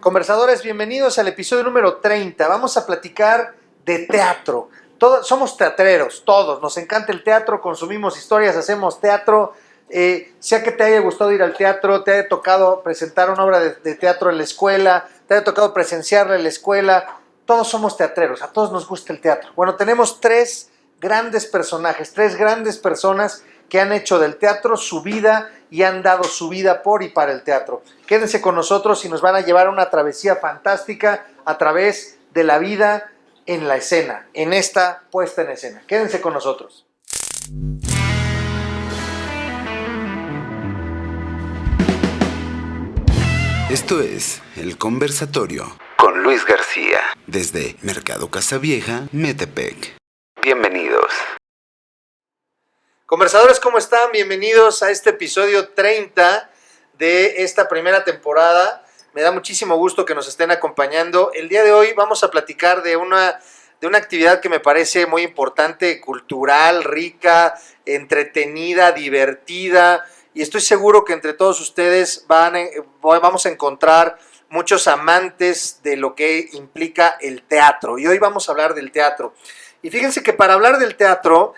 Conversadores, bienvenidos al episodio número 30. Vamos a platicar de teatro. Somos teatreros, todos. Nos encanta el teatro, consumimos historias, hacemos teatro. Sea que te haya gustado ir al teatro, te haya tocado presentar una obra de teatro en la escuela, te haya tocado presenciarla en la escuela, todos somos teatreros, a todos nos gusta el teatro. Bueno, tenemos tres grandes personajes, tres grandes personas que han hecho del teatro su vida y han dado su vida por y para el teatro. Quédense con nosotros y nos van a llevar a una travesía fantástica a través de la vida en la escena, en esta puesta en escena. Quédense con nosotros. Esto es El Conversatorio con Luis García, desde Mercado Casavieja, Metepec. Bienvenidos. Conversadores, ¿cómo están? Bienvenidos a este episodio 30 de esta primera temporada. Me da muchísimo gusto que nos estén acompañando. El día de hoy vamos a platicar de una actividad que me parece muy importante, cultural, rica, entretenida, divertida. Y estoy seguro que entre todos ustedes vamos a encontrar muchos amantes de lo que implica el teatro. Y hoy vamos a hablar del teatro. Y fíjense que para hablar del teatro,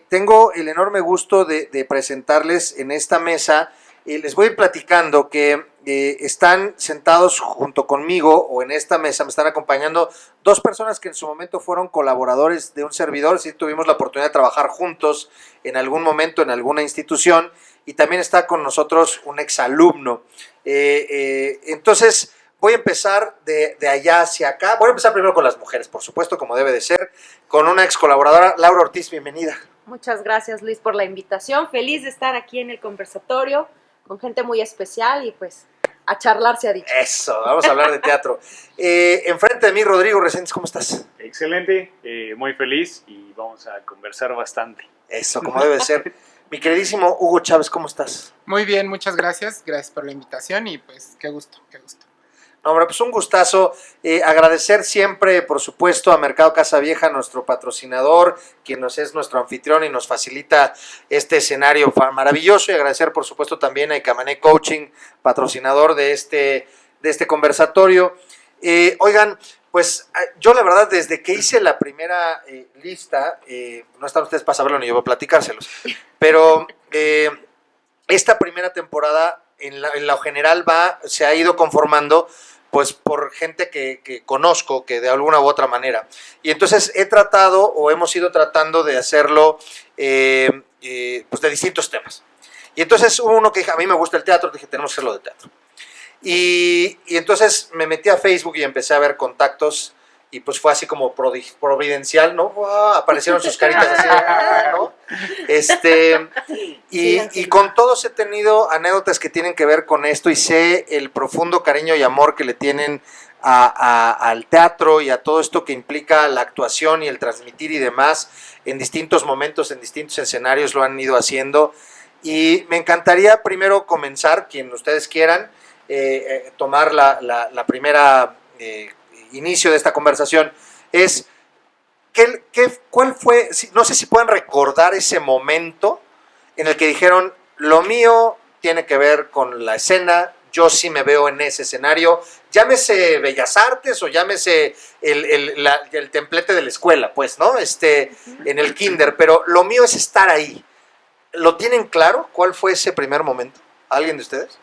tengo el enorme gusto de presentarles en esta mesa. Les voy a ir platicando que están sentados junto conmigo, o en esta mesa me están acompañando dos personas que en su momento fueron colaboradores de un servidor. Sí, tuvimos la oportunidad de trabajar juntos en algún momento en alguna institución. Y también está con nosotros un exalumno. Entonces, voy a empezar de allá hacia acá. Voy a empezar primero con las mujeres, por supuesto, como debe de ser, con una ex colaboradora, Laura Ortiz, bienvenida. Muchas gracias, Luis, por la invitación. Feliz de estar aquí en el conversatorio con gente muy especial y pues a charlar se ha dicho. Eso, vamos a hablar de teatro. Enfrente de mí, Rodrigo Reséndiz, ¿cómo estás? Excelente, muy feliz y vamos a conversar bastante. Eso, como debe de ser. Mi queridísimo Hugo Chávez, ¿cómo estás? Muy bien, muchas gracias. Gracias por la invitación y pues qué gusto, qué gusto. No, hombre, pues un gustazo. Agradecer siempre, por supuesto, a Mercado Casavieja, nuestro patrocinador, quien es nuestro anfitrión y nos facilita este escenario maravilloso. Y agradecer, por supuesto, también a Icamané Coaching, patrocinador de este conversatorio. Oigan, pues yo la verdad, desde que hice la primera lista, no están ustedes para saberlo ni yo voy a platicárselos, pero esta primera temporada en lo general se ha ido conformando pues por gente que conozco, que de alguna u otra manera. Y entonces hemos ido tratando de hacerlo pues de distintos temas. Y entonces hubo uno que dije, a mí me gusta el teatro, dije, tenemos que hacerlo de teatro. Y entonces me metí a Facebook y empecé a ver contactos y pues fue así como providencial, ¿no? ¡Wow! Aparecieron sus caritas así, ¿no? Y con todos he tenido anécdotas que tienen que ver con esto y sé el profundo cariño y amor que le tienen al teatro y a todo esto que implica la actuación y el transmitir y demás. En distintos momentos, en distintos escenarios lo han ido haciendo. Y me encantaría primero comenzar, quien ustedes quieran, tomar la primera inicio de esta conversación. ¿Cuál fue? No sé si pueden recordar ese momento en el que dijeron, lo mío tiene que ver con la escena, yo sí me veo en ese escenario, llámese Bellas Artes o llámese el templete de la escuela, pues, ¿no? En el kinder, pero lo mío es estar ahí. ¿Lo tienen claro? ¿Cuál fue ese primer momento? ¿Alguien de ustedes?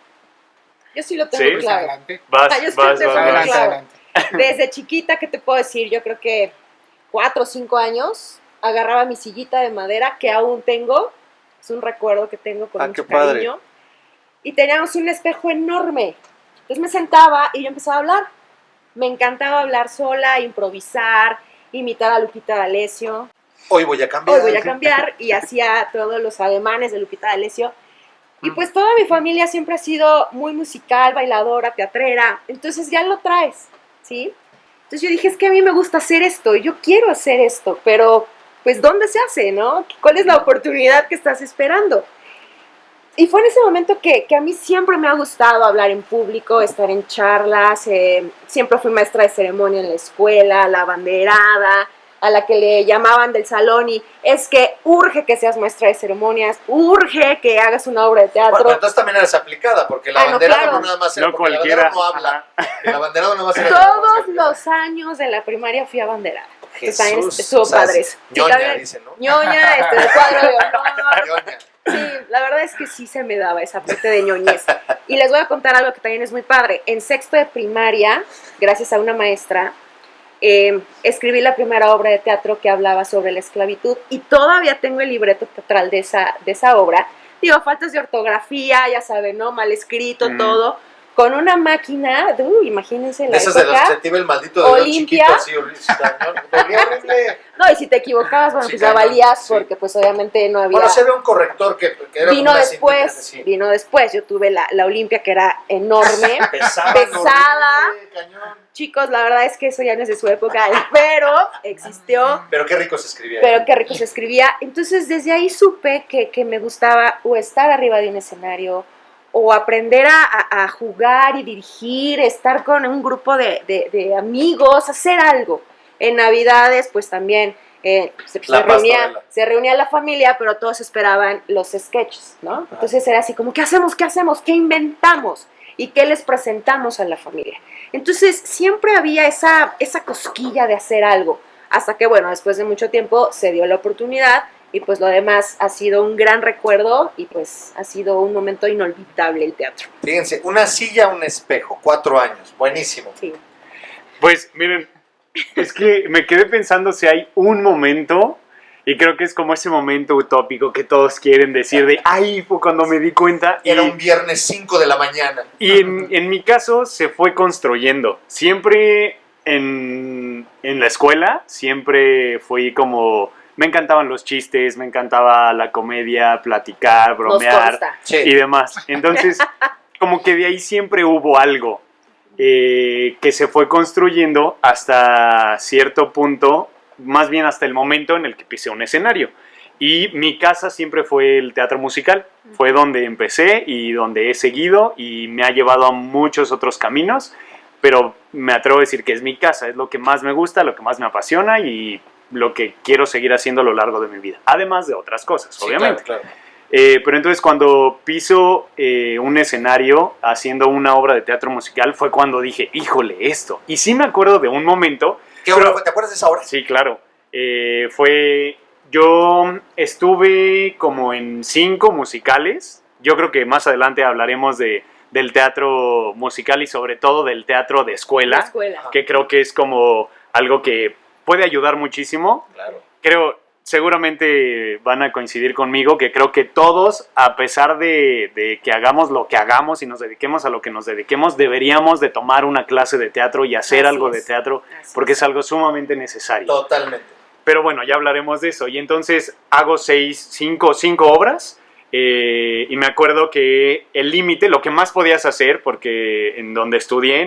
Yo sí lo tengo claro. Adelante. Adelante. Desde chiquita, ¿qué te puedo decir? Yo creo que 4 o 5 años agarraba mi sillita de madera, que aún tengo. Es un recuerdo que tengo con mucho cariño. Y teníamos un espejo enorme. Entonces me sentaba y yo empezaba a hablar. Me encantaba hablar sola, improvisar, imitar a Lupita D'Alessio. Hoy voy a cambiar. Y hacía todos los ademanes de Lupita D'Alessio. Y pues toda mi familia siempre ha sido muy musical, bailadora, teatrera. Entonces ya lo traes, ¿sí? Entonces yo dije, es que a mí me gusta hacer esto, yo quiero hacer esto, pero pues ¿dónde se hace, no? ¿Cuál es la oportunidad que estás esperando? Y fue en ese momento que a mí siempre me ha gustado hablar en público, estar en charlas. Siempre fui maestra de ceremonia en la escuela, la abanderada, a la que le llamaban del salón y es que urge que seas maestra de ceremonias, urge que hagas una obra de teatro. Bueno, pero entonces también eres aplicada, porque el abanderado claro. no nada más era, No porque el cualquiera. abanderado no habla. El abanderado nada más era Todos los años de la primaria fui abanderada. Entonces, también Jesús, estuvo o sea, padre es eso. Sí, ñoña, también- dice, ¿no? ñoña, de cuadro de honor. Ñoña. Sí, la verdad es que sí se me daba esa parte de ñoñez. Y les voy a contar algo que también es muy padre. En sexto de primaria, gracias a una maestra, escribí la primera obra de teatro que hablaba sobre la esclavitud y todavía tengo el libreto teatral de esa obra. Digo, faltas de ortografía, ya saben, ¿no? Mal escrito, todo. Con una máquina, imagínense la De esas de los que época. se te iba el maldito de Olimpia. chiquito, así, horrible. No, y si te equivocabas, bueno, Sí, pues ya cañón, valías sí. porque pues obviamente no había... Bueno, se ve un corrector que era Vino como una después, cinta, sí. vino después. Yo tuve la Olimpia que era enorme, Pesada. horrible, cañón. Chicos, la verdad es que eso ya no es de su época, pero existió, Pero qué rico se escribía. pero qué rico se escribía. Entonces, desde ahí supe que me gustaba o estar arriba de un escenario, o aprender a jugar y dirigir, estar con un grupo de amigos, hacer algo. En Navidades, pues también La pastorela. se reunía la familia, pero todos esperaban los sketches, ¿no? Entonces era así como, ¿qué hacemos? ¿Qué inventamos? ¿Y qué les presentamos a la familia? Entonces siempre había esa cosquilla de hacer algo, hasta que, bueno, después de mucho tiempo se dio la oportunidad y pues lo demás ha sido un gran recuerdo y pues ha sido un momento inolvidable el teatro. Fíjense, una silla, un espejo, 4 años, buenísimo. Sí. Pues miren, es que me quedé pensando si hay un momento, y creo que es como ese momento utópico que todos quieren decir de, ay, fue cuando me di cuenta. Era un viernes 5 de la mañana. Y en mi caso se fue construyendo. Siempre en la escuela, siempre fui como... Me encantaban los chistes, me encantaba la comedia, platicar, Nos bromear consta. Sí. y demás. Entonces, como que de ahí siempre hubo algo que se fue construyendo hasta cierto punto, más bien hasta el momento en el que pisé un escenario. Y mi casa siempre fue el teatro musical. Fue donde empecé y donde he seguido y me ha llevado a muchos otros caminos, pero me atrevo a decir que es mi casa, es lo que más me gusta, lo que más me apasiona y lo que quiero seguir haciendo a lo largo de mi vida. Además de otras cosas, Sí, obviamente. claro, claro. Pero entonces cuando piso un escenario haciendo una obra de teatro musical fue cuando dije, híjole, esto. Y sí me acuerdo de un momento. ¿Qué obra fue? ¿Te acuerdas de esa obra? Sí, claro. Yo estuve como en 5 musicales. Yo creo que más adelante hablaremos del teatro musical y sobre todo del teatro de escuela, La escuela. que creo que es como algo que puede ayudar muchísimo. Claro. Creo, seguramente van a coincidir conmigo, que creo que todos, a pesar de que hagamos lo que hagamos y nos dediquemos a lo que nos dediquemos, deberíamos de tomar una clase de teatro y hacer Así algo de es. teatro, Así porque es. es algo sumamente necesario. Totalmente. Pero bueno, ya hablaremos de eso. Y entonces hago 5 obras. Y me acuerdo que el límite, lo que más podías hacer, porque en donde estudié,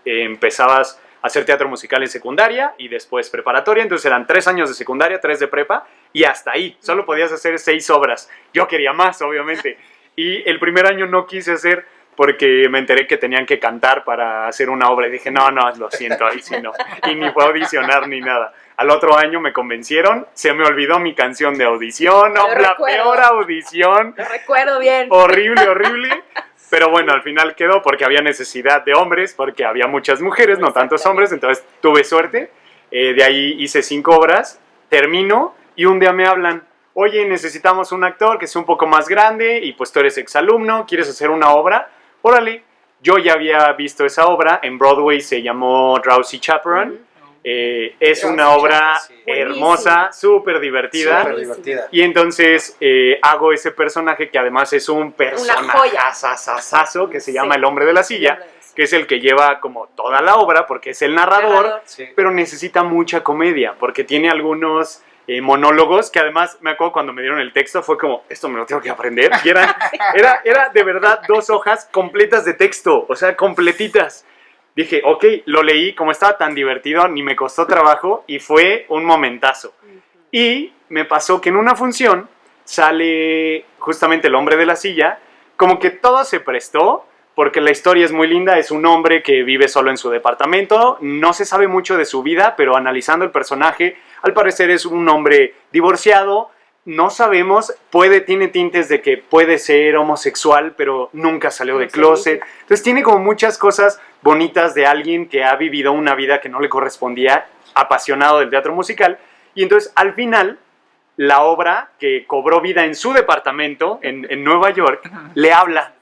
empezabas a hacer teatro musical en secundaria y después preparatoria. Entonces eran 3 años de secundaria, 3 de prepa y hasta ahí. Solo podías hacer 6 obras. Yo quería más, obviamente. Y el primer año no quise hacer porque me enteré que tenían que cantar para hacer una obra y dije, no, lo siento, ahí sí no. Y ni fue a audicionar ni nada. Al otro año me convencieron, se me olvidó mi canción de audición, no, Lo la recuerdo. peor audición, Lo recuerdo bien. horrible. Pero bueno, al final quedó porque había necesidad de hombres, porque había muchas mujeres, no tantos hombres, entonces tuve suerte. De ahí hice 5 obras, termino y un día me hablan, oye, necesitamos un actor que sea un poco más grande y pues tú eres exalumno, ¿quieres hacer una obra? Órale, yo ya había visto esa obra, en Broadway se llamó Drowsy Chaperone, es Drowsy una obra Chaperone, sí. hermosa, súper divertida. Súper divertida. Y entonces hago ese personaje que además es un personaje sasasazo que se llama Sí. el hombre de la silla, que es el que lleva como toda la obra porque es el narrador, Sí. pero necesita mucha comedia porque tiene algunos monólogos que además me acuerdo cuando me dieron el texto fue como, esto me lo tengo que aprender. Y era de verdad 2 hojas completas de texto, o sea, completitas. Dije, ok, lo leí, como estaba tan divertido, ni me costó trabajo y fue un momentazo. Y me pasó que en una función sale justamente el hombre de la silla, como que todo se prestó, porque la historia es muy linda, es un hombre que vive solo en su departamento, no se sabe mucho de su vida, pero analizando el personaje, al parecer es un hombre divorciado, no sabemos, tiene tintes de que puede ser homosexual, pero nunca salió de No sé, closet. sí. Entonces tiene como muchas cosas bonitas de alguien que ha vivido una vida que no le correspondía, apasionado del teatro musical. Y entonces al final, la obra que cobró vida en su departamento, en Nueva York, le habla.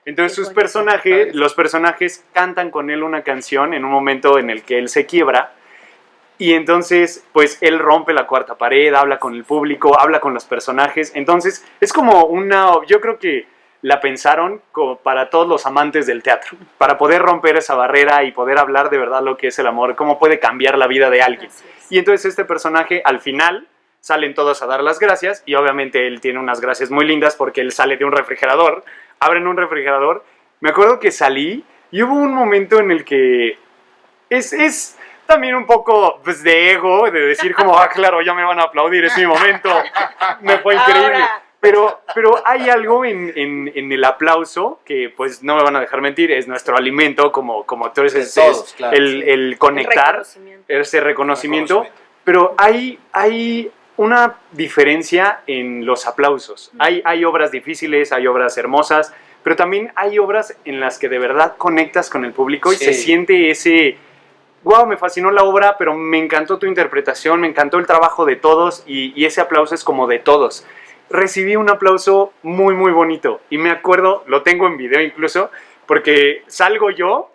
Entonces Qué bonito. los personajes cantan con él una canción en un momento en el que él se quiebra. Y entonces, pues él rompe la cuarta pared, habla con el público, habla con los personajes. Entonces, es como yo creo que la pensaron como para todos los amantes del teatro, para poder romper esa barrera y poder hablar de verdad lo que es el amor, cómo puede cambiar la vida de alguien. Así es. Y entonces este personaje, al final, salen todos a dar las gracias y obviamente él tiene unas gracias muy lindas porque él sale de un refrigerador, abren un refrigerador. Me acuerdo que salí y hubo un momento en el que es también un poco pues, de ego, de decir como, claro, ya me van a aplaudir, es mi momento, me fue increíble. Ahora. Pero hay algo en el aplauso que, pues, no me van a dejar mentir, es nuestro alimento como actores, De es todos, claro, el conectar, ese reconocimiento. Pero hay una diferencia en los aplausos. Hay obras difíciles, hay obras hermosas, pero también hay obras en las que de verdad conectas con el público y Sí. se siente ese... Wow, me fascinó la obra, pero me encantó tu interpretación, me encantó el trabajo de todos y ese aplauso es como de todos. Recibí un aplauso muy, muy bonito y me acuerdo, lo tengo en video incluso, porque salgo yo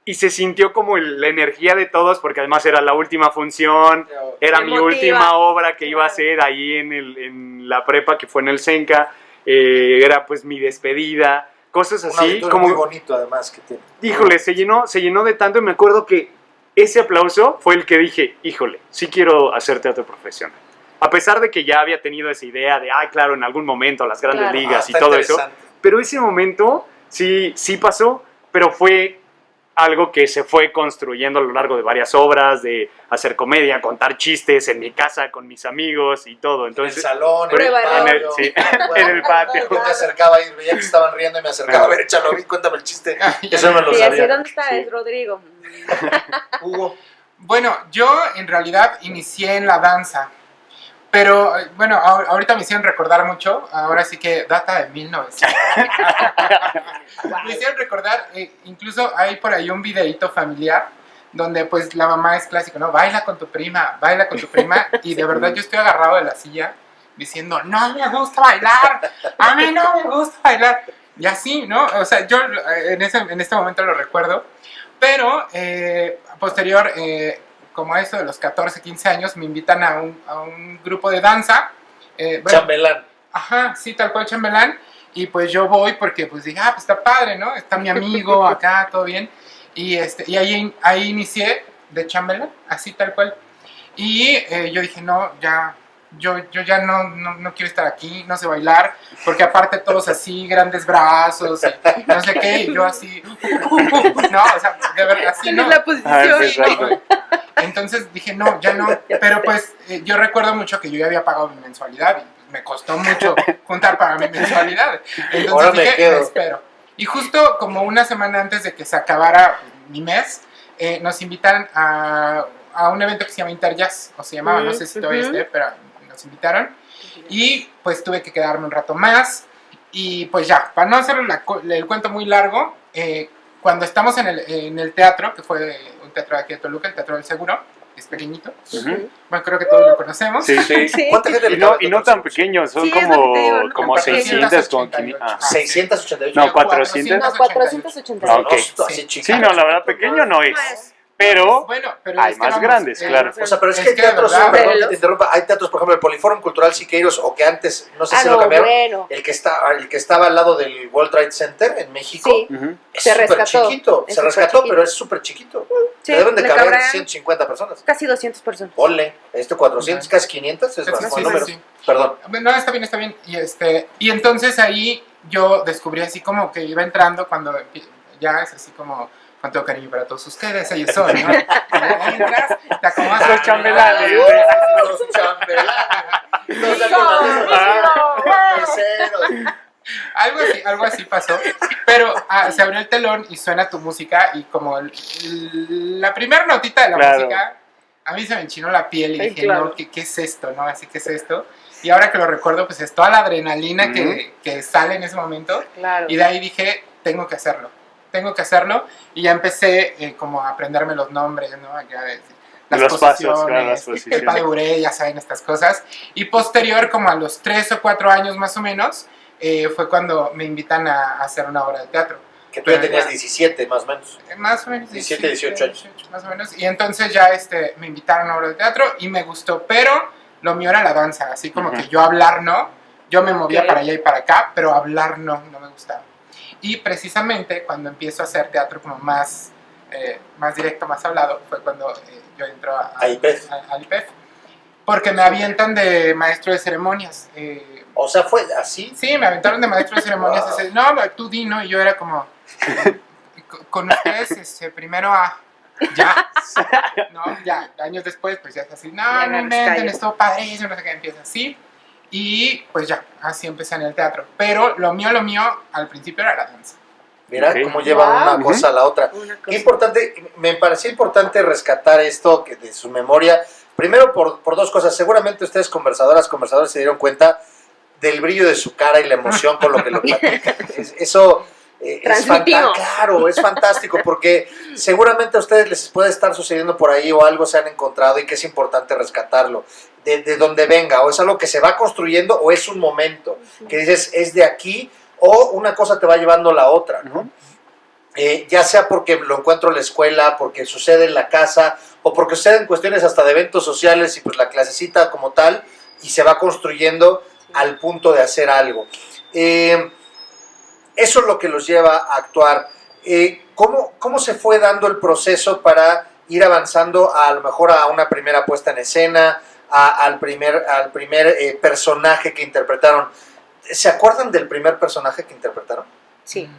y se sintió como la energía de todos, porque además era la última función, era mi Emotiva. última obra que iba a Claro. hacer ahí en la prepa que fue en el Senca, era pues mi despedida, cosas Un así, auditorio como... muy bonito además que tiene. Híjole, se llenó de tanto y me acuerdo que ese aplauso fue el que dije, híjole, sí quiero hacer teatro profesional. A pesar de que ya había tenido esa idea de, claro, en algún momento las grandes Claro. ligas y Está todo eso, interesante. pero ese momento sí pasó, pero fue algo que se fue construyendo a lo largo de varias obras, de hacer comedia, contar chistes en mi casa con mis amigos y todo. En el Entonces, salón, en el Prueba patio. en el- sí, en el patio. Yo me acercaba ahí, veía que estaban riendo y me acercaba a ver, échalo, cuéntame el chiste. Eso me lo Sí, así, sabía. ¿dónde está? Sí. Es Rodrigo. Hugo. Bueno, yo en realidad inicié en la danza, pero bueno, ahorita me hicieron recordar mucho, ahora sí que data de 1900. Me hicieron recordar, incluso hay por ahí un videíto familiar donde pues la mamá es clásico, ¿no? Baila con tu prima, y de verdad yo estoy agarrado de la silla diciendo, no me gusta bailar, a mí no me gusta bailar, y así, ¿no? O sea, yo en este momento lo recuerdo, pero posterior, como a eso de los 14, 15 años, me invitan a un grupo de danza. Bueno, Chambelán. ajá, sí, tal cual chambelán. Y pues yo voy porque pues dije, pues está padre, ¿no? Está mi amigo acá, todo bien. Y ahí inicié de chambelán, así tal cual. Y yo dije, no, yo ya no quiero estar aquí, no sé bailar, porque aparte todos así, grandes brazos, y no sé qué, y yo así, no, o sea, de verdad, así ¿Cuál es no. la posición? exacto. Entonces dije, no, ya no. Pero pues yo recuerdo mucho que yo ya había pagado mi mensualidad y pues, me costó mucho juntar para mi mensualidad. Entonces Ahora me dije, quedo. me espero. Y justo como una semana antes de que se acabara mi mes, nos invitan a un evento que se llama Interjazz, o se llamaba, no sé si todavía esté, pero nos invitaron. Y pues tuve que quedarme un rato más. Y pues ya, para no hacer el cuento muy largo, cuando estamos en el teatro, que fue un teatro de aquí de Toluca, el Teatro del Seguro, es pequeñito. Ujú. Bueno, creo que todos lo conocemos. Sí, sí. Sí. ¿Cuánta gente le Y no cabe? tan pequeños, son Sí, es lo que te digo, ¿no? como 600, como 500. Ah. 688. No, 400. No, 488. Ah, ok. Así Sí. Sí, no, la verdad, pequeño no es. Pero Bueno, pero hay es que más vamos, grandes, claro. O sea, pero es Es que hay que de teatros, verdad, perdón que velos. te interrumpa, hay teatros, por ejemplo, el Poliforum Cultural Siqueiros, o que antes, no sé si lo no, cambiaron, bueno. el que estaba al lado del World Trade Center en México, Sí, Ujú. es se súper rescató. chiquito, Es se súper rescató, chiquito. pero es súper chiquito. sí, Le deben de le caber cabrán 150 personas. casi 200 personas. Ponle, 400, casi 500, es Sí, bajo sí, el sí, número. sí. Perdón. No, está bien, está bien. Y entonces ahí yo descubrí así como que iba entrando cuando ya es así como con todo cariño para todos ustedes, ellos son, ¿no? Ahí entras, te acomodas. Los chambelanes. Los chambelanes. Los meseros. Algo así pasó, pero se abrió el telón y suena tu música y como la primera notita de la Claro. música a mí se me enchinó la piel y Ay, dije, claro. no, ¿qué es esto? ¿No? Así que es esto. Y ahora que lo recuerdo, pues es toda la adrenalina que sale en ese momento. Claro. Y de ahí dije, tengo que hacerlo. Y ya empecé como a aprenderme los nombres, ¿no? Ya las Los pasos, posiciones, claro, las el posiciones. pas de bourrée, ya saben estas cosas. Y posterior, como a los 3 o 4 años más o menos, fue cuando me invitan a hacer una obra de teatro. Que tú ya Pero tenías ya- 17 más o menos. Más o menos 17, 18 años. más o menos. Y entonces ya me invitaron a obra de teatro y me gustó, pero lo mío era la danza, así como que yo hablar no, yo me movía Ok. para allá y para acá, pero hablar no me gustaba. Y precisamente cuando empiezo a hacer teatro como más directo, más hablado, fue cuando yo entro A IPEF. al IPEF, porque me avientan de maestro de ceremonias. O sea, fue así. Sí, me aventaron de maestro de ceremonias. Wow. No, tú di, ¿no? Y yo era como, con ustedes, primero a, ya, ¿no? Ya, años después, pues ya es así, no agarras inventen, callo. esto padrísimo, no sé qué, empieza así. Y pues ya, así empecé en el teatro. Pero lo mío, al principio era la danza. Mira Ok. cómo llevan Wow. una cosa a la otra. Una cosa. Qué importante, me parecía importante rescatar esto de su memoria. Primero por dos cosas. Seguramente ustedes conversadores se dieron cuenta del brillo de su cara y la emoción con lo que lo platican. Eso es Transmitimos. claro, es fantástico porque seguramente a ustedes les puede estar sucediendo por ahí o algo se han encontrado y que es importante rescatarlo. De donde venga, o es algo que se va construyendo o es un momento que dices es de aquí o una cosa te va llevando a la otra, ¿no? Ya sea porque lo encuentro en la escuela, porque sucede en la casa, o porque suceden cuestiones hasta de eventos sociales y pues la clasecita como tal, y se va construyendo al punto de hacer algo. Eso es lo que los lleva a actuar. ¿Cómo se fue dando el proceso para ir avanzando a lo mejor a una primera puesta en escena, al primer personaje que interpretaron? ¿Se acuerdan del primer personaje que interpretaron? Sí.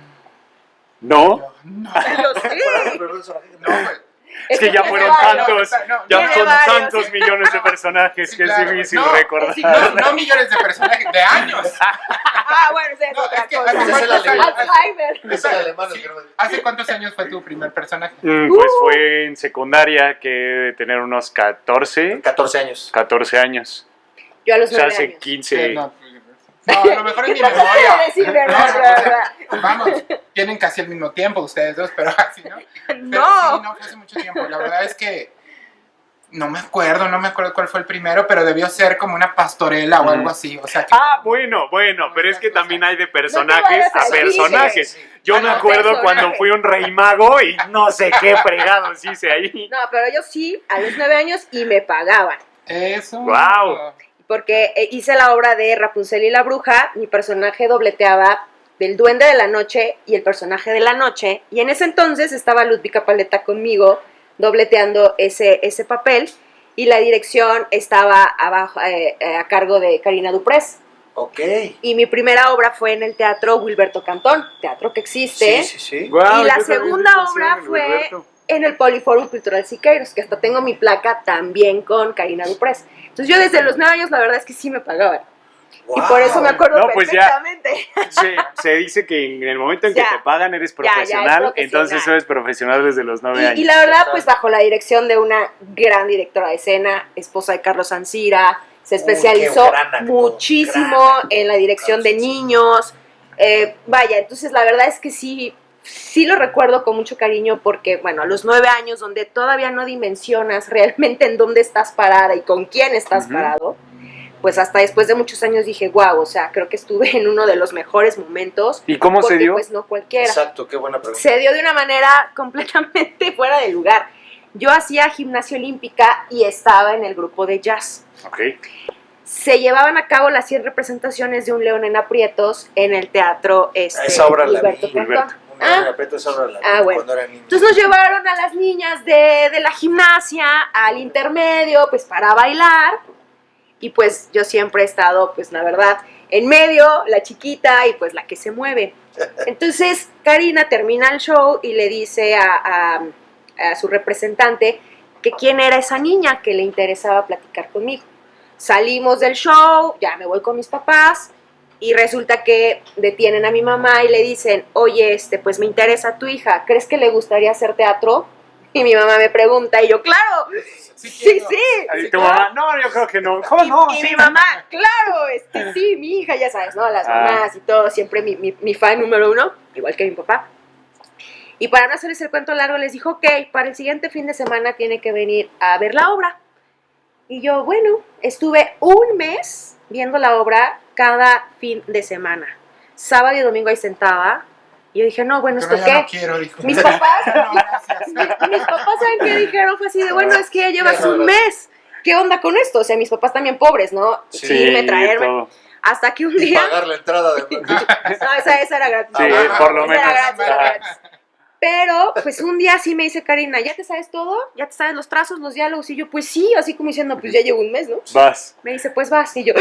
¿No? Yo, no, Yo sí. no, pues, Es que ya tiene fueron varios. tantos, no, ya tiene son varios. tantos millones de personajes Sí, que claro. es difícil No, recordar. no millones de personajes, de años. Ah, bueno, esa es No, otra es que cosa. hace Ese es el cuántos alemán. años- Alzheimer. Es el alemán, Sí. el que no- ¿Hace cuántos años fue tu primer personaje? Pues fue en secundaria, que debe tener unos 14 años. años. Yo a los O sea, 9 hace años. 15. No, a lo mejor es mi Traté memoria. de decir No, verdad, no, verdad. vamos, tienen casi el mismo tiempo ustedes dos, pero así, ¿no? Pero No. sí, no, fue hace mucho tiempo. La verdad es que no me acuerdo cuál fue el primero, pero debió ser como una pastorela o algo así. O sea, que, Ah, bueno, pero es que también hay de personajes vayas a al personajes. cliché. Yo Ah, me no, acuerdo personaje. cuando fui un rey mago y no sé qué fregados hice ahí. No, pero yo sí, a los 9 años y me pagaban. eso. Guau. Porque hice la obra de Rapunzel y la bruja, mi personaje dobleteaba del duende de la noche y el personaje de la noche, y en ese entonces estaba Ludvika Paleta conmigo dobleteando ese papel, y la dirección estaba abajo a cargo de Karina Duprés. Ok. Y mi primera obra fue en el Teatro Wilberto Cantón, teatro que existe, Sí. Guau, y la yo también segunda hice obra el fue Wilberto. en el Poliforum Cultural Siqueiros, que hasta tengo mi placa también con Karina Duprés. Entonces yo desde los 9 años la verdad es que sí me pagaban. Y por eso me acuerdo No, pues ya. perfectamente. Se dice que en el momento en que Ya. te pagan eres Ya, ya, es profesional, profesional. entonces eres profesional desde los 9 años. Y la verdad, pues bajo la dirección de una gran directora de escena, esposa de Carlos Ancira, se Uy, especializó qué gran actor, muchísimo gran actor, en la dirección de Carlos Ancira. niños. Vaya, entonces la verdad es que sí lo recuerdo con mucho cariño porque, bueno, a los 9 años, donde todavía no dimensionas realmente en dónde estás parada y con quién estás Ujú. parado, pues hasta después de muchos años dije, wow, o sea, creo que estuve en uno de los mejores momentos. ¿Y cómo se porque, dio? pues no cualquiera. Exacto, qué buena pregunta. Se dio de una manera completamente fuera de lugar. Yo hacía gimnasia olímpica y estaba en el grupo de jazz. Ok. Se llevaban a cabo las 100 representaciones de Un León en Aprietos en el teatro Esa obra la Gilberto vi, Cantón. Gilberto. Me aprieto esa obra bueno. cuando era niño. Entonces nos llevaron a las niñas de la gimnasia al intermedio, pues para bailar. Y pues yo siempre he estado, pues la verdad, en medio, la chiquita y pues la que se mueve. Entonces Karina termina el show y le dice a su representante que quién era esa niña que le interesaba platicar conmigo. Salimos del show, ya me voy con mis papás y resulta que detienen a mi mamá y le dicen, oye, pues me interesa tu hija, ¿crees que le gustaría hacer teatro? Y mi mamá me pregunta y yo, claro, sí. Y tu mamá, no, yo creo que no. ¿Cómo no? Y Sí. mi mamá, claro, sí, mi hija, ya sabes, ¿no? Las mamás y todo, siempre mi fan número uno, igual que mi papá. Y para no hacerles el cuento largo, les dijo, ok, para el siguiente fin de semana tiene que venir a ver la obra. Y yo, bueno, estuve un mes viendo la obra cada fin de semana. Sábado y domingo ahí sentada. Y yo dije, no, bueno, Pero ¿esto ya qué? no quiero, dijo. Mis papás, No, gracias. mis papás, ¿saben qué dijeron? Fue así de, bueno, es que ya llevas un mes. ¿Qué onda con esto? O sea, mis papás también pobres, ¿no? Irme, traerme. todo. Hasta que un Y día... pagar la entrada de... No, esa era gratis. Sí, Ah, por lo Esa era menos. gratis, era gratis. Pero, pues un día sí me dice Karina, ¿ya te sabes todo? ¿Ya te sabes los trazos, los diálogos? Y yo, pues sí, así como diciendo, pues ya llevo un mes, ¿no? Vas. Me dice, pues vas. Y yo,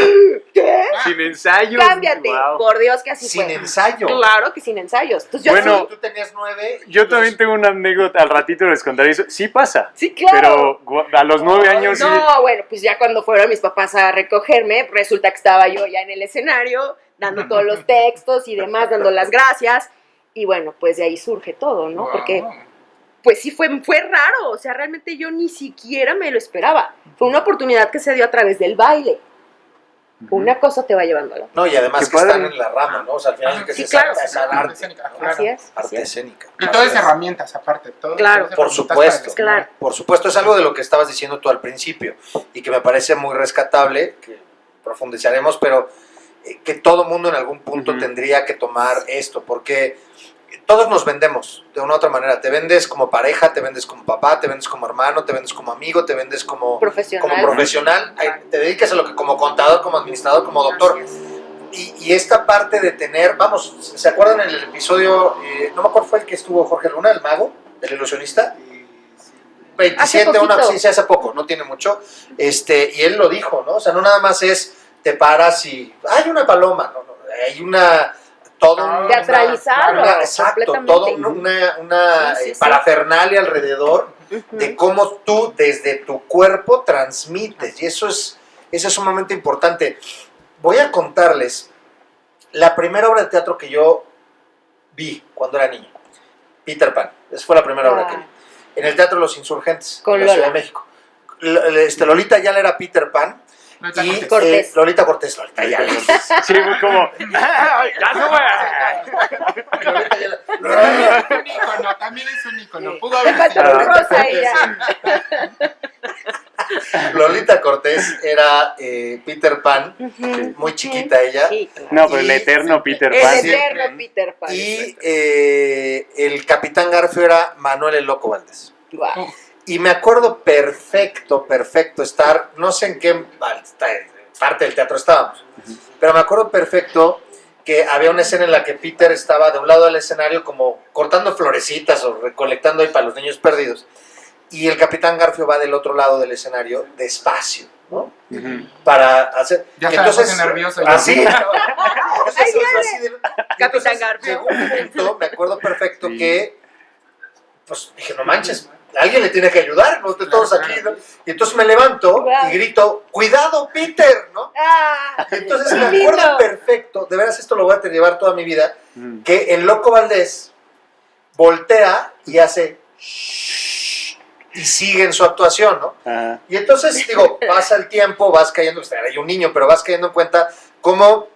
¿qué? Sin ensayos. Cámbiate. Wow. Por Dios que así Sin fue. ensayo. Claro que sin ensayos. Entonces yo Bueno, así, Tú tenías 9. Yo también tengo una anécdota, al ratito les contaré eso. Sí pasa. sí, claro. Pero a los 9 años sí. No, bueno, pues ya cuando fueron mis papás a recogerme, resulta que estaba yo ya en el escenario, dando todos los textos y demás, dando las gracias. Y bueno, pues de ahí surge todo, ¿no? Wow. Porque pues sí fue raro, o sea, realmente yo ni siquiera me lo esperaba. Fue una oportunidad que se dio a través del baile. Una cosa te va llevando a la otra. No, y además Qué que padre. están en la rama, ¿no? O sea, al final que Sí, se claro. sabe es arte, Escénica, ¿no? claro. Así es. Arte escénica. Y todo es herramientas, aparte. Todo, Claro. todo es Por herramientas supuesto. para descubrir. Claro. Por supuesto, es algo de lo que estabas diciendo tú al principio y que me parece muy rescatable, que profundizaremos, pero que todo mundo en algún punto Ujú. tendría que tomar esto, porque todos nos vendemos de una u otra manera. Te vendes como pareja, te vendes como papá, te vendes como hermano, te vendes como amigo, te vendes como Profesional. profesional. Te dedicas a lo que como contador, como administrador, como doctor. Así es. Y esta parte de tener, vamos, ¿se acuerdan en el episodio, no me acuerdo, fue el que estuvo Jorge Luna, el mago, el ilusionista? 27, Hace una, poquito. sí, hace poco, no tiene mucho, y él lo dijo, ¿no? O sea, no nada más es, te paras y, hay una paloma, no, hay una, todo un- Teatralizarlo. exacto, completamente. todo una Sí, sí, sí. parafernalia alrededor Ujú. de cómo tú desde tu cuerpo transmites, y eso es sumamente importante. Voy a contarles la primera obra de teatro que yo vi cuando era niño, Peter Pan. Esa fue la primera obra que vi. En el Teatro de los Insurgentes, Con en la Ciudad de Lola. México. Lolita Ayala era Peter Pan Lolita y Cortés. Lolita Cortés, Lolita Ayala. Sí, fue como. ¡Ya no voy a-". Lolita Ayala. Es un ícono, también es un ícono. Sí. Pudo Me haber falta sido. un rosa y ya. Lolita Cortés era Peter Pan, Ujú. muy chiquita ella. Sí, claro. No, pero el Y- eterno Peter El Pan. Sí. eterno Peter Pan. Y el Capitán Garfio era Manuel el Loco Valdés. Guau. Y me acuerdo perfecto estar, no sé en qué parte del teatro estábamos, pero me acuerdo perfecto que había una escena en la que Peter estaba de un lado del escenario como cortando florecitas o recolectando ahí para los niños perdidos, y el Capitán Garfio va del otro lado del escenario despacio, ¿no? Ujú. Para hacer... Ya y se me puse nervioso. ya. Así. Ahí viene. Capitán Capitán Garfio. Llegó un punto, me acuerdo perfecto, Sí. que pues dije, no manches, alguien le tiene que ayudar, ¿no? Todos aquí, ¿no? Y entonces me levanto Guau. y grito, ¡cuidado, Peter! ¿no? Ah, Y entonces me lindo. acuerdo perfecto, de veras esto lo voy a llevar toda mi vida, Ujú. que el Loco Valdés voltea y hace shhh, y sigue en su actuación, ¿no? Ajá. Y entonces, digo, pasa el tiempo, vas cayendo, pues, era yo un niño, pero vas cayendo en cuenta cómo,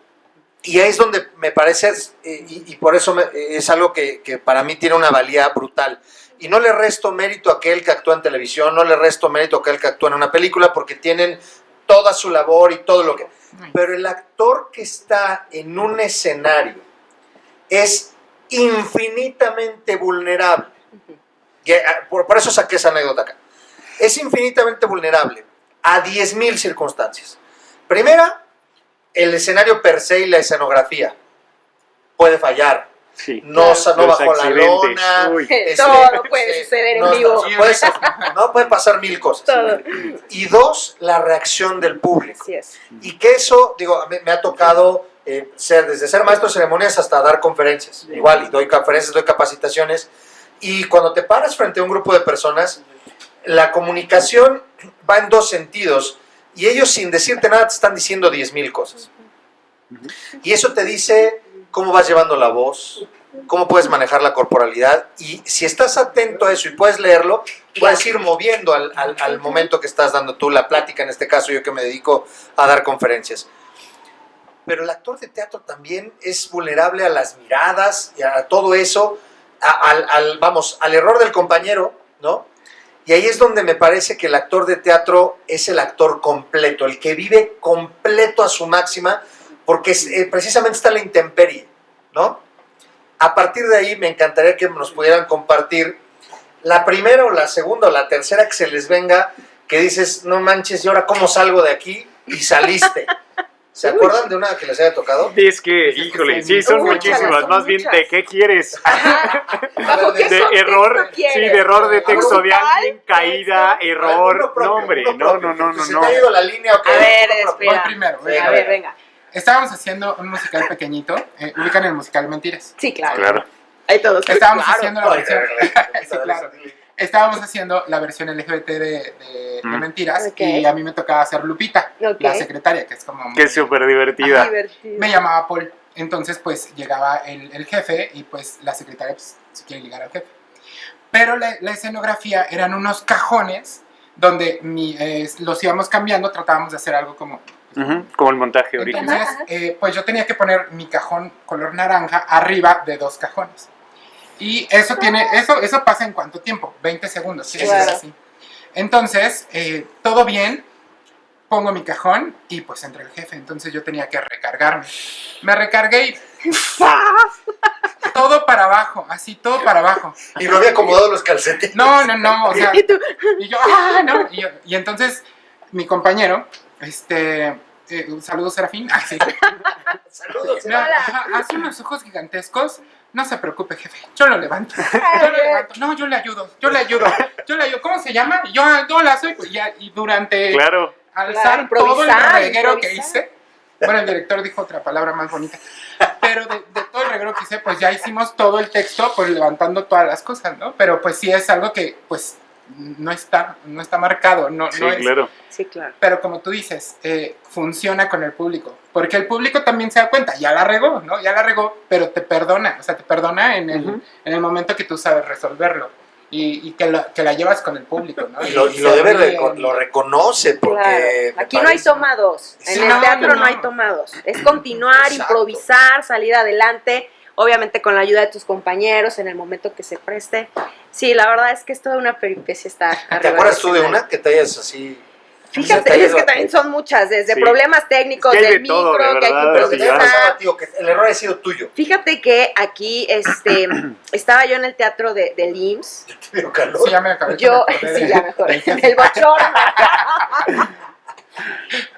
y ahí es donde me parece, y por eso es algo que para mí tiene una valía brutal. Y no le resto mérito a aquel que actúa en televisión, no le resto mérito a aquel que actúa en una película, porque tienen toda su labor y todo lo que... Pero el actor que está en un escenario es infinitamente vulnerable. Y, por eso saqué esa anécdota acá. Es infinitamente vulnerable a 10.000 circunstancias. Primera, el escenario per se y la escenografía puede fallar. Sí. No, Claro. no Los bajo la accidentes. lona. Uy. Todo puede suceder en no, vivo. puede pasar 1000 cosas. Todo. Y dos, la reacción del público. Así es. Y que eso, digo, me ha tocado desde ser maestro de ceremonias hasta dar conferencias. Igual, y doy conferencias, doy capacitaciones. Y cuando te paras frente a un grupo de personas, la comunicación va en dos sentidos. Y ellos, sin decirte nada, te están diciendo 10.000 cosas. Y eso te dice cómo vas llevando la voz, cómo puedes manejar la corporalidad, y si estás atento a eso y puedes leerlo, puedes ir moviendo al momento que estás dando tú la plática, en este caso yo que me dedico a dar conferencias. Pero el actor de teatro también es vulnerable a las miradas y a todo eso, al error del compañero, ¿no? Y ahí es donde me parece que el actor de teatro es el actor completo, el que vive completo a su máxima, porque precisamente está la intemperie, ¿no? A partir de ahí me encantaría que nos pudieran compartir la primera o la segunda o la tercera que se les venga, que dices, no manches, ¿y ahora cómo salgo de aquí? Y saliste. ¿Se acuerdan de una que les haya tocado? Es que, híjole, sí, son muchísimas. Más bien, ¿de qué quieres? ¿Bajo qué De contexto error, quieres? sí, de error de texto de ¿Brutal? alguien, caída, error. Uno propio, No, hombre, uno no, propio. no. ¿Se te ha ido la línea o qué? A ver, Uno propio. espera. Voy primero. Venga, A ver, venga. Estábamos haciendo un musical pequeñito. Ubican el musical Mentiras. Sí, claro. Claro. Ahí todos. Estábamos claro. haciendo la versión. Ay, Sí, claro. Estábamos haciendo la versión LGBT de Mentiras, Ok. y a mí me tocaba hacer Lupita, Ok. la secretaria, que es como... Que es súper divertida. Divertido. Me llamaba Paul. Entonces, pues, llegaba el jefe y, pues, la secretaria, pues, si quiere ligar al jefe. Pero la escenografía eran unos cajones donde los íbamos cambiando, tratábamos de hacer algo como... Ujú, como el montaje original. Entonces, pues yo tenía que poner mi cajón color naranja arriba de 2 cajones. Y eso eso pasa en ¿cuánto tiempo? 20 segundos. ¿Sí? Claro. Es así. Entonces, todo bien, pongo mi cajón y pues entra el jefe. Entonces yo tenía que recargarme. Me recargué y todo para abajo, así, todo para abajo. Y no había acomodado los calcetines. No, o sea, ¿Y tú? y yo, no. Y entonces mi compañero, saludos Serafín, sí. Saludos. No, hace unos ojos gigantescos. No se preocupe, jefe, yo lo levanto. No, yo le ayudo. ¿Cómo se llama? Yo la soy. Y durante Claro. alzar Claro, todo el improvisar, reguero que improvisar. hice, bueno, el director dijo otra palabra más bonita, pero de todo el reguero que hice, pues ya hicimos todo el texto, pues levantando todas las cosas, ¿no? Pero pues sí es algo que, pues, no está marcado, Sí, no es. claro. Sí, claro. Pero como tú dices, funciona con el público. Porque el público también se da cuenta, ya la regó, ¿no? Ya la regó, pero te perdona. O sea, te perdona en el momento que tú sabes resolverlo. Y que la llevas con el público, ¿no? Y lo reconoce porque... Claro. me Aquí no hay parece- toma dos. Sí, En el no, teatro no. no hay toma dos. Es continuar, Exacto. improvisar, salir adelante, obviamente con la ayuda de tus compañeros en el momento que se preste. Sí, la verdad es que es toda una peripecia estar arriba ¿Te acuerdas del tú de escenario. una que te hayas así... se te Fíjate, haya es que ido- también son muchas, desde Sí. problemas técnicos Es que hay del de todo, micro, de que hay que verdad, Pero que te haya ya. pasado improvisar. a ti, o que el error ha sido tuyo. Fíjate que aquí estaba yo en el teatro del IMSS. Te dio calor. Sí, ya me acabé. Yo, me acordé sí, de- ya mejor, del jefe. el bochorno.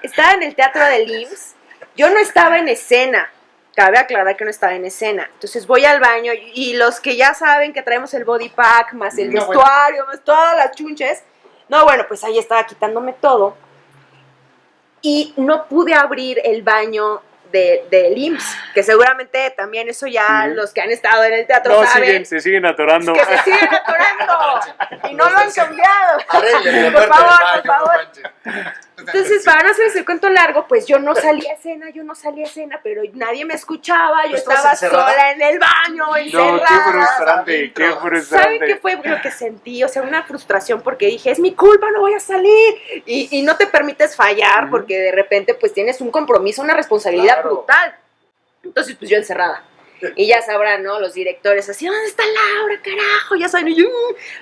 Estaba en el teatro del IMSS. Yo no estaba en escena. Cabe aclarar que no estaba en escena. Entonces voy al baño y los que ya saben que traemos el body pack, más el No, vestuario, más todas las chunches. No, bueno, pues ahí estaba quitándome todo. Y no pude abrir el baño del IMSS, que seguramente también eso ya los que han estado en el teatro No, saben. se siguen atorando. Que se siguen atorando y no lo han cambiado. Arréglenle la Por puerta del favor, baño, por favor. no manches. Entonces, para no hacerles el cuento largo, pues yo no salía a escena, pero nadie me escuchaba, yo ¿Tú estabas estaba encerrada? sola en el baño, No, qué encerrada. frustrante, qué ¿Saben qué frustrante. fue lo que sentí? O sea, una frustración porque dije, es mi culpa, no voy a salir. Y no te permites fallar porque de repente pues tienes un compromiso, una responsabilidad Claro. brutal. Entonces, pues yo encerrada. Y ya sabrán, ¿no? Los directores así, ¿dónde está Laura, carajo? Ya saben, y yo,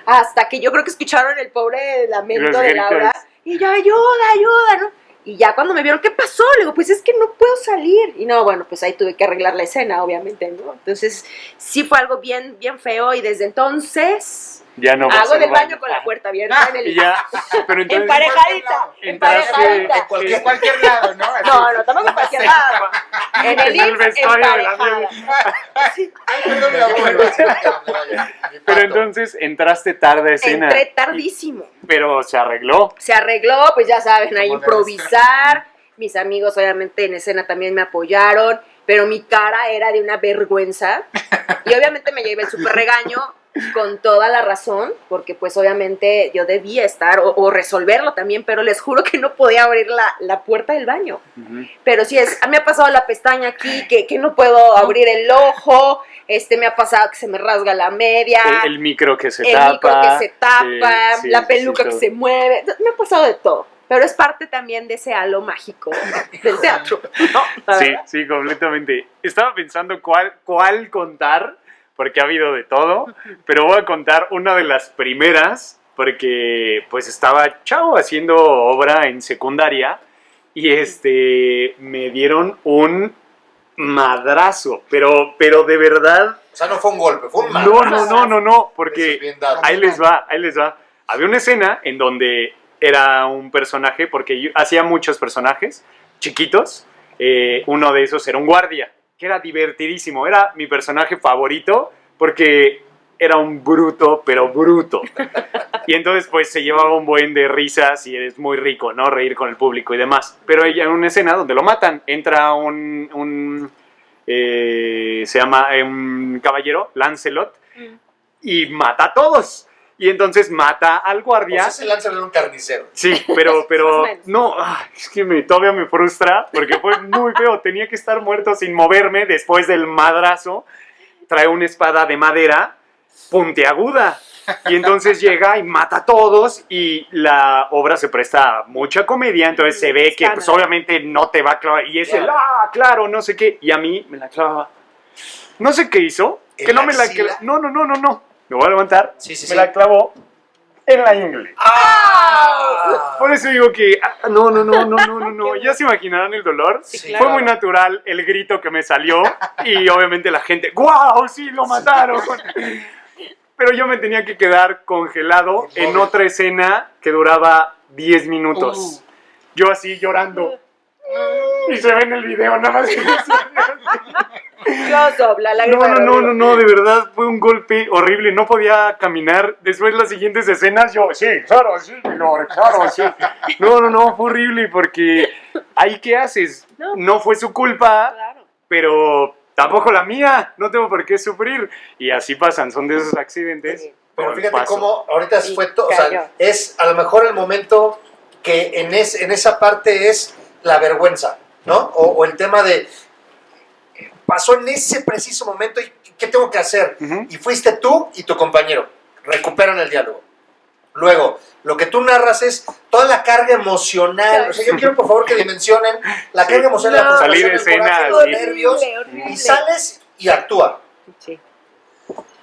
hasta que yo creo que escucharon el pobre lamento Los de gritos. Laura. Y yo, ayuda, ¿no? Y ya cuando me vieron, ¿qué pasó? Le digo, pues es que no puedo salir. Y no, bueno, pues ahí tuve que arreglar la escena, obviamente, ¿no? Entonces, sí fue algo bien, bien feo. Y desde entonces, Ya no vas hago al del baño con la Ah, puerta abierta en el... Y ya, pero entonces... Emparejadita, entraste- emparejadita. En cualquier lado, ¿no? Así. No, tampoco en cualquier lado. En el En el IMSS, vestuario de la emparejada. Ay, perdón, mi abuelo. Pero entonces entraste tarde a escena. Entré tardísimo. Pero se arregló. Se arregló, pues ya saben, ahí Como debe improvisar. Mis amigos obviamente en escena también me apoyaron, pero mi cara era de una vergüenza. Y obviamente me llevé el súper regaño, con toda la razón, porque pues obviamente yo debía estar o resolverlo también, pero les juro que no podía abrir la puerta del baño. Pero sí a mí me ha pasado la pestaña aquí, que no puedo abrir el ojo, me ha pasado que se me rasga la media. El micro que se el tapa. micro que se tapa, Sí, la peluca que todo. se mueve. Me ha pasado de todo, pero es parte también de ese halo mágico del teatro, ¿no? La Sí, verdad. sí, completamente. Estaba pensando cuál contar, porque ha habido de todo, pero voy a contar una de las primeras, porque pues estaba chavo haciendo obra en secundaria y me dieron un madrazo, pero de verdad. O sea, no fue un golpe, fue un No, madrazo. no, Eso porque es bien dado. ahí les va. Había una escena en donde era un personaje, porque yo hacía muchos personajes chiquitos. Uno de esos era un guardia, que era divertidísimo. Era mi personaje favorito porque era un bruto, pero bruto. Y entonces pues se llevaba un buen de risas y eres muy rico, ¿no? Reír con el público y demás. Pero hay una escena donde lo matan. Entra se llama un caballero, Lancelot, y mata a todos. Y entonces mata al guardia. O sea, ese Lancelot era un carnicero. Sí, pero Más o menos. no, es que todavía me frustra porque fue muy feo. Tenía que estar muerto sin moverme después del madrazo. Trae una espada de madera puntiaguda. Y entonces llega y mata a todos y la obra se presta a mucha comedia. Entonces se ve que pues, obviamente no te va a clavar. Y es claro, no sé qué. Y a mí me la clavaba. No sé qué hizo. ¿En Que no la me la axila? No. Me voy a levantar. Sí, me la clavó en la ingle. Por eso digo que, no. Ya se imaginarán el dolor. Sí, Fue muy natural el grito que me salió y obviamente la gente, ¡guau! ¡Sí, lo mataron! Pero yo me tenía que quedar congelado en otra escena que duraba 10 minutos. Yo así llorando. Y se ve en el video nada más. Close-up, la lágrima de Rodrigo. No, de verdad fue un golpe horrible, no podía caminar. Después las siguientes escenas yo, sí, claro, sí. No, fue horrible porque ahí ¿qué haces? No fue su culpa, Claro. pero tampoco la mía, no tengo por qué sufrir. Y así pasan, son de esos accidentes. Sí. Pero fíjate Paso. cómo ahorita Sí, fue todo, o cayó. sea, es a lo mejor el momento que en esa parte es la vergüenza, ¿no? O el tema de, pasó en ese preciso momento y ¿qué tengo que hacer? Ujú. Y fuiste tú y tu compañero, recuperan el diálogo. Luego, lo que tú narras es toda la carga emocional, o sea, yo quiero por favor que dimensionen la carga emocional, la Salir de frustración, el escena, coraje, los sí. nervios, Horrible. y sales y actúa. Sí.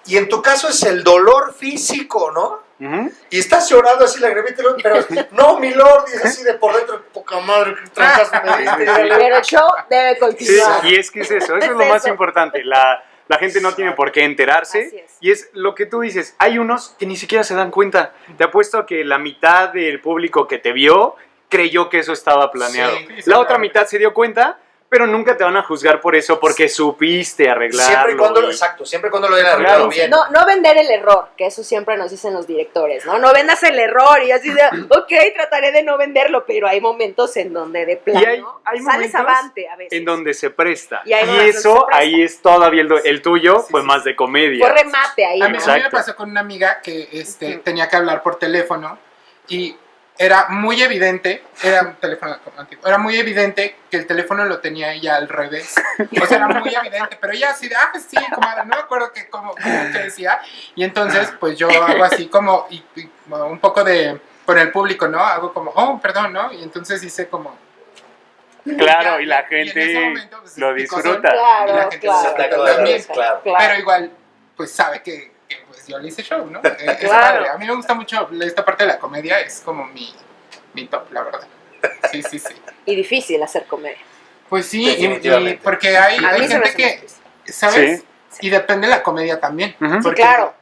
Y en tu caso es el dolor físico, ¿no? Ujú. Y estás llorando así lagrimita, pero no, mi lord, y es así de por dentro, poca madre, que trancas me diste, dale. Pero el show debe Sí, continuar. y es que es eso es Es lo más eso. importante. La gente no tiene por qué Así enterarse. es. Y es lo que tú dices. Hay unos que ni siquiera se dan cuenta. Te apuesto a que la mitad del público que te vio creyó que eso estaba planeado. Sí, La otra mitad se dio cuenta, pero nunca te van a juzgar por eso porque supiste arreglarlo. Siempre y cuando, y- exacto, siempre y cuando lo hayan arreglado bien. No vender el error, que eso siempre nos dicen los directores, ¿no? No vendas el error y así de, ok, trataré de no venderlo, pero hay momentos en donde de plano hay sales momentos avante a veces. en donde se presta. Y hay Y momentos eso, donde se presta. ahí es todavía el tuyo, Sí, fue sí, más sí. de comedia. Fue remate ahí, A ¿no? mí me Exacto. pasó con una amiga que Ujú. tenía que hablar por teléfono y era muy evidente, era un teléfono como antiguo, era muy evidente que el teléfono lo tenía ella al revés. O sea, era muy evidente, pero ella así de, sí, comadre, no me acuerdo cómo que decía. Y entonces, pues yo hago así como, y como un poco de, con el público, ¿no? Hago como, oh, perdón, ¿no? Y entonces hice como... Claro, ya, y la en ese gente momento, pues, lo es picosón. disfruta. Claro, Y la gente claro. se Exacto, trata también. claro. Pero igual, pues sabe que, pues yo le hice show, ¿no? Es Claro. padre. A mí me gusta mucho esta parte de la comedia, es como mi top, la verdad. Sí. Y difícil hacer comedia. Pues sí, Definitivamente. porque hay A mí se me gente hace que, más difícil. ¿sabes? Sí. Y depende de la comedia también. Ujú. Porque, claro.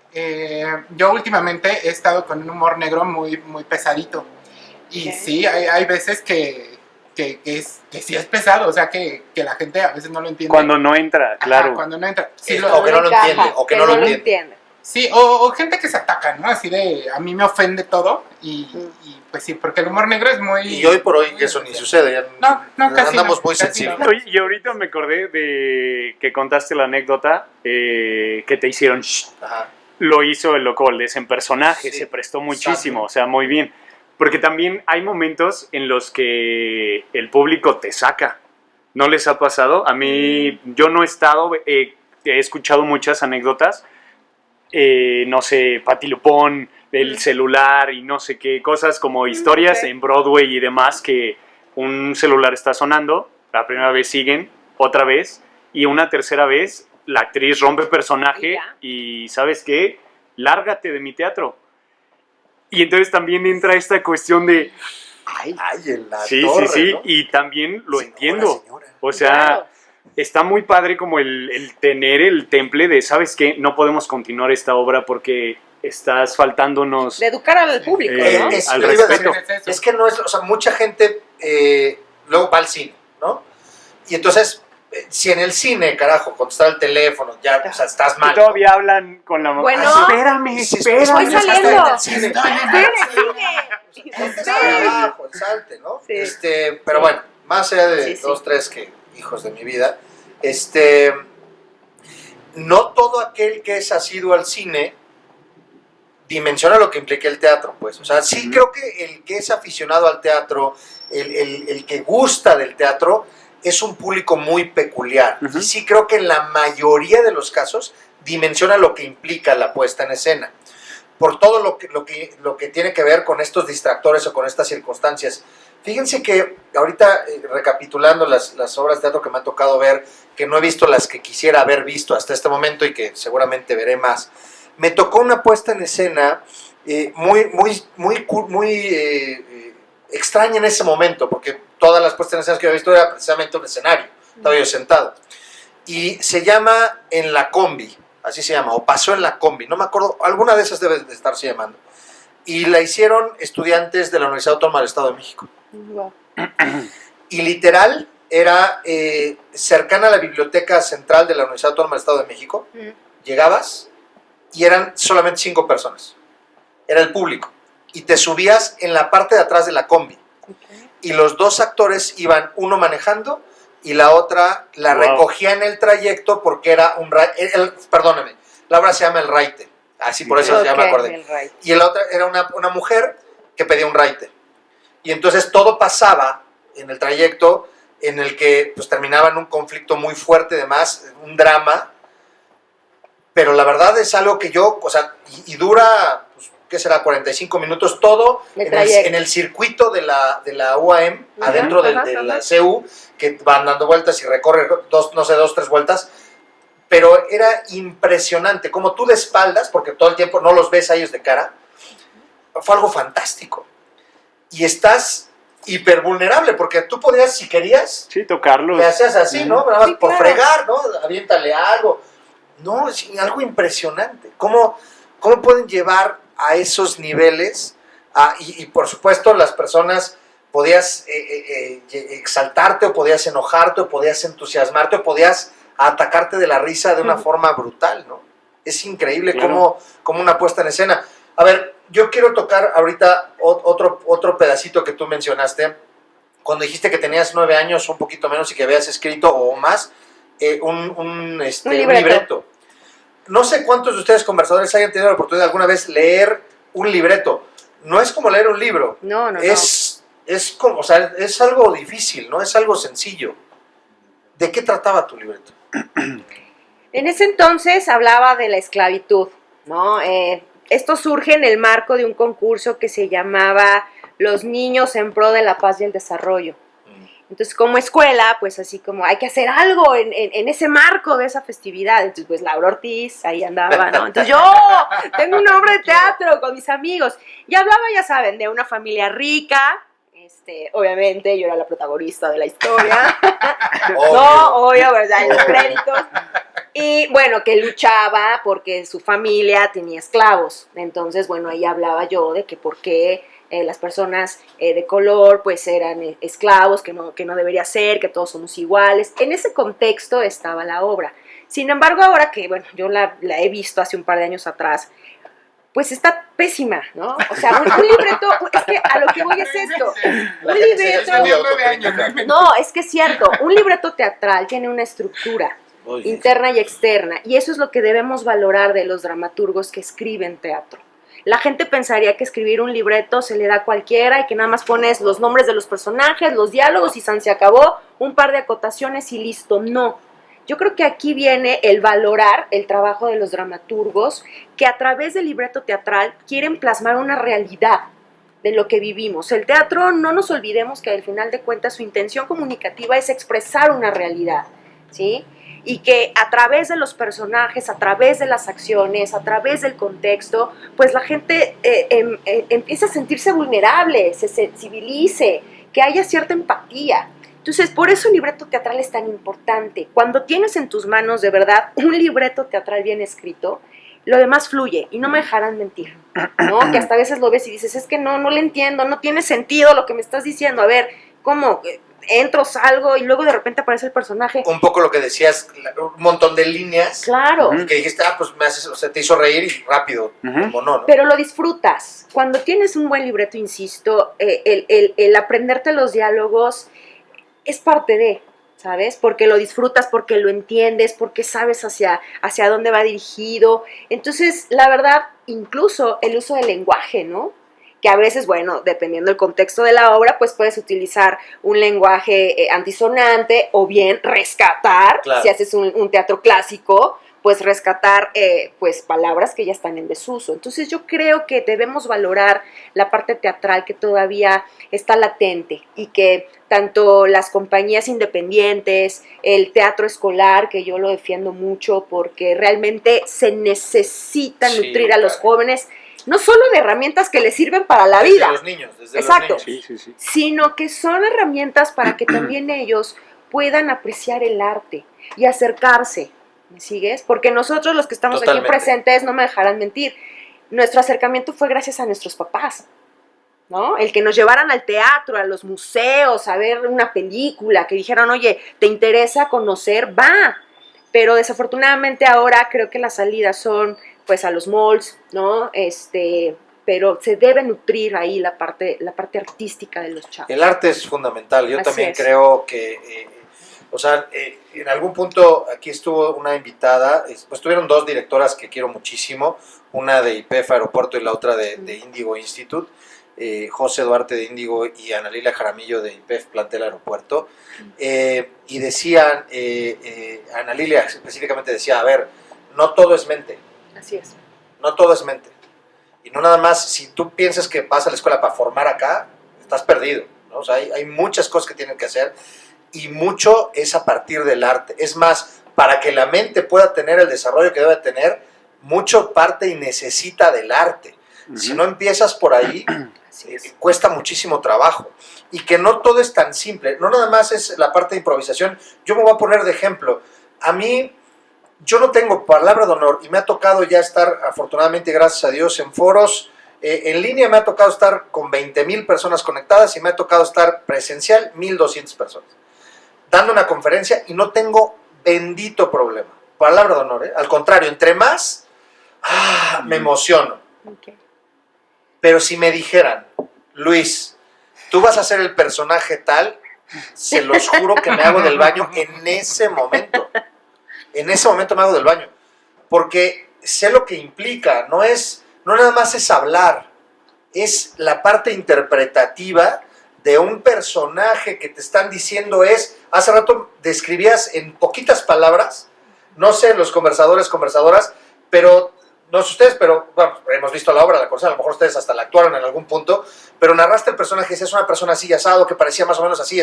yo últimamente he estado con un humor negro muy, muy pesadito. Y Ok. sí, hay veces que sí es pesado, o sea, que la gente a veces no lo entiende. Cuando no entra, Ajá, claro. cuando no entra. Sí, O que no lo encaja, entiende, o que no lo entiende. sí, o gente que se ataca, ¿no? Así de, a mí me ofende todo. Y pues sí, porque el humor negro es muy... Y hoy por hoy muy que eso ni especial. sucede, ya No, casi andamos no, muy casi sensibles. no. Oye, y ahorita me acordé de que contaste la anécdota que te hicieron. Shh. Ajá. lo hizo el Loco Valdés en personaje, Sí, se prestó muchísimo, exacto. o sea, muy bien. Porque también hay momentos en los que el público te saca. ¿No les ha pasado? A mí, yo no he estado, he escuchado muchas anécdotas, no sé, Pati Lupón, del celular y no sé qué, cosas como historias ok. en Broadway y demás, que un celular está sonando, la primera vez siguen, otra vez, y una tercera vez la actriz rompe personaje Y ya. y ¿sabes qué? Lárgate de mi teatro. Y entonces también entra esta cuestión de, Ay, en la sí, torre, sí, sí, ¿no? y también lo Señora, entiendo. señora. O sea, Claro. está muy padre como el tener el temple de, ¿sabes qué? No podemos continuar esta obra porque estás faltándonos. De educar al público, ¿no? Es- Al yo iba a respeto. decir, es que no es, o sea, mucha gente luego va al cine, ¿no? Y entonces, si en el cine, carajo, contestar el teléfono, ya, o sea, estás mal. Y todavía hablan con la Bueno. Espérame, Sí, espérame. Voy saliendo. Estoy en el cine. Espere, Está sigue. abajo, el salte, ¿no? Sí. Pero bueno, más allá de Sí, sí. 2, 3 que hijos de mi vida, no todo aquel que es asiduo al cine dimensiona lo que implica el teatro, pues. O sea, sí creo que el que es aficionado al teatro, el que gusta del teatro, es un público muy peculiar. Ujú. Y sí creo que en la mayoría de los casos dimensiona lo que implica la puesta en escena. Por todo lo que tiene que ver con estos distractores o con estas circunstancias. Fíjense que ahorita, recapitulando las obras de teatro que me ha tocado ver, que no he visto las que quisiera haber visto hasta este momento y que seguramente veré más, me tocó una puesta en escena muy extraña en ese momento, porque todas las puestas en escena que había visto era precisamente un escenario, estaba yo sentado. Y se llama En la Combi, así se llama, o Pasó en la Combi, no me acuerdo, alguna de esas debe de estarse llamando. Y la hicieron estudiantes de la Universidad Autónoma del Estado de México. Wow. Y literal era cercana a la biblioteca central de la Universidad Autónoma del Estado de México. Llegabas y eran solamente 5 personas. Era el público. Y te subías en la parte de atrás de la combi. Y los 2 actores iban, uno manejando y la otra la Wow. recogía en el trayecto porque era perdóname, la obra se llama El Raite. Así por eso ya me acordé. Y la otra era una mujer que pedía un raite. Y entonces todo pasaba en el trayecto en el que pues, terminaba en un conflicto muy fuerte, además, un drama. Pero la verdad es algo que yo, o sea, y dura, pues, ¿qué será? 45 minutos todo en el circuito de la UAM, Ajá, adentro de la CU, que van dando vueltas y recorre 2, 3 vueltas. Pero era impresionante, como tú de espaldas, porque todo el tiempo no los ves a ellos de cara, fue algo fantástico. Y estás hipervulnerable, porque tú podías, si querías, Sí, tocarlos. le hacías así, ¿no? Nada más Sí, por claro. fregar, ¿no? Aviéntale algo. No, es algo impresionante. ¿Cómo pueden llevar a esos niveles? Y por supuesto, las personas podías exaltarte, o podías enojarte, o podías entusiasmarte, o podías atacarte de la risa de una forma brutal, ¿no? Es increíble Claro. cómo una puesta en escena. A ver, yo quiero tocar ahorita otro pedacito que tú mencionaste, cuando dijiste que tenías 9 años, un poquito menos, y que habías escrito o más, un libreto. No sé cuántos de ustedes conversadores hayan tenido la oportunidad de alguna vez leer un libreto. No es como leer un libro. No. Es como, o sea, es algo difícil, no es algo sencillo. ¿De qué trataba tu libreto? En ese entonces hablaba de la esclavitud, ¿no? Esto surge en el marco de un concurso que se llamaba Los Niños en Pro de la Paz y el Desarrollo. Entonces, como escuela, pues así como hay que hacer algo en ese marco de esa festividad. Entonces, pues Laura Ortiz ahí andaba, ¿no? Entonces yo tengo una obra de teatro con mis amigos. Y hablaba, ya saben, de una familia rica. Obviamente yo era la protagonista de la historia. No, obvio, ¿verdad? En los créditos. Y bueno, que luchaba porque su familia tenía esclavos. Entonces, bueno, ahí hablaba yo de que por qué las personas de color pues eran esclavos, que no debería ser, que todos somos iguales. En ese contexto estaba la obra. Sin embargo, ahora que, bueno, yo la he visto hace un par de años atrás, pues está pésima, ¿no? O sea, un libreto, es que a lo que voy es esto. Un libreto... Tenía 9 años, ¿no? No, es que es cierto, un libreto teatral tiene una estructura. Oye. interna y externa. Y eso es lo que debemos valorar de los dramaturgos que escriben teatro. La gente pensaría que escribir un libreto se le da a cualquiera y que nada más pones los nombres de los personajes, los diálogos y se acabó, un par de acotaciones y listo. No. Yo creo que aquí viene el valorar el trabajo de los dramaturgos que a través del libreto teatral quieren plasmar una realidad de lo que vivimos. El teatro, no nos olvidemos que al final de cuentas su intención comunicativa es expresar una realidad, ¿sí? Y que a través de los personajes, a través de las acciones, a través del contexto, pues la gente empieza a sentirse vulnerable, se sensibilice, que haya cierta empatía. Entonces, por eso el libreto teatral es tan importante. Cuando tienes en tus manos, de verdad, un libreto teatral bien escrito, lo demás fluye, y no me dejarán mentir, ¿no? Que hasta a veces lo ves y dices, es que no le entiendo, no tiene sentido lo que me estás diciendo. A ver, ¿cómo? Entro, salgo, y luego de repente aparece el personaje. Un poco lo que decías, un montón de líneas. Claro. Que dijiste, pues me haces, o sea, te hizo reír y rápido, como no. Pero lo disfrutas. Cuando tienes un buen libreto, insisto, el aprenderte los diálogos es parte de, ¿sabes? Porque lo disfrutas, porque lo entiendes, porque sabes hacia dónde va dirigido. Entonces, la verdad, incluso el uso del lenguaje, ¿no? Que a veces, bueno, dependiendo del contexto de la obra, pues puedes utilizar un lenguaje antisonante o bien rescatar, claro. Si haces un teatro clásico, pues rescatar pues palabras que ya están en desuso. Entonces yo creo que debemos valorar la parte teatral que todavía está latente y que tanto las compañías independientes, el teatro escolar, que yo lo defiendo mucho porque realmente se necesita nutrir a los jóvenes, no solo de herramientas que les sirven para la vida. Desde los niños, desde Exacto. los niños. Sí. Sino que son herramientas para que también ellos puedan apreciar el arte y acercarse. ¿Me sigues? Porque nosotros los que estamos Totalmente. aquí presentes, no me dejarán mentir, nuestro acercamiento fue gracias a nuestros papás, ¿no? El que nos llevaran al teatro, a los museos, a ver una película, que dijeran, oye, ¿te interesa conocer? Va. Pero desafortunadamente ahora creo que las salidas son pues a los malls, ¿no? Pero se debe nutrir ahí la parte artística de los chavos. El arte es fundamental. Yo Así también es. creo que, en algún punto aquí estuvo una invitada, pues tuvieron dos directoras que quiero muchísimo, una de IPEF Aeropuerto y la otra de Índigo Institute, José Duarte de Índigo y Ana Lilia Jaramillo de IPEF Plantel Aeropuerto, y decían, Ana Lilia específicamente decía, a ver, no todo es mente. Así es. No todo es mente. Y no nada más, si tú piensas que vas a la escuela para formar acá, estás perdido, ¿no? O sea, hay muchas cosas que tienen que hacer y mucho es a partir del arte. Es más, para que la mente pueda tener el desarrollo que debe tener, mucho parte y necesita del arte. Si no empiezas por ahí, cuesta muchísimo trabajo. Y que no todo es tan simple. No nada más es la parte de improvisación. Yo me voy a poner de ejemplo. A mí, yo no tengo palabra de honor y me ha tocado ya estar, afortunadamente, gracias a Dios, en foros. En línea me ha tocado estar con 20,000 personas conectadas y me ha tocado estar presencial 1,200 personas. Dando una conferencia y no tengo bendito problema. Palabra de honor, ¿eh? Al contrario, entre más, me emociono. Okay. Pero si me dijeran, Luis, tú vas a ser el personaje tal, se los juro que me hago del baño en ese momento. En ese momento me hago del baño. Porque sé lo que implica. No nada más es hablar. Es la parte interpretativa de un personaje que te están diciendo hace rato describías en poquitas palabras, no sé, los conversadoras, pero no sé ustedes, pero bueno, hemos visto la obra, la conocen, a lo mejor ustedes hasta la actuaron en algún punto, pero narraste el personaje, es una persona así asado, que parecía más o menos así,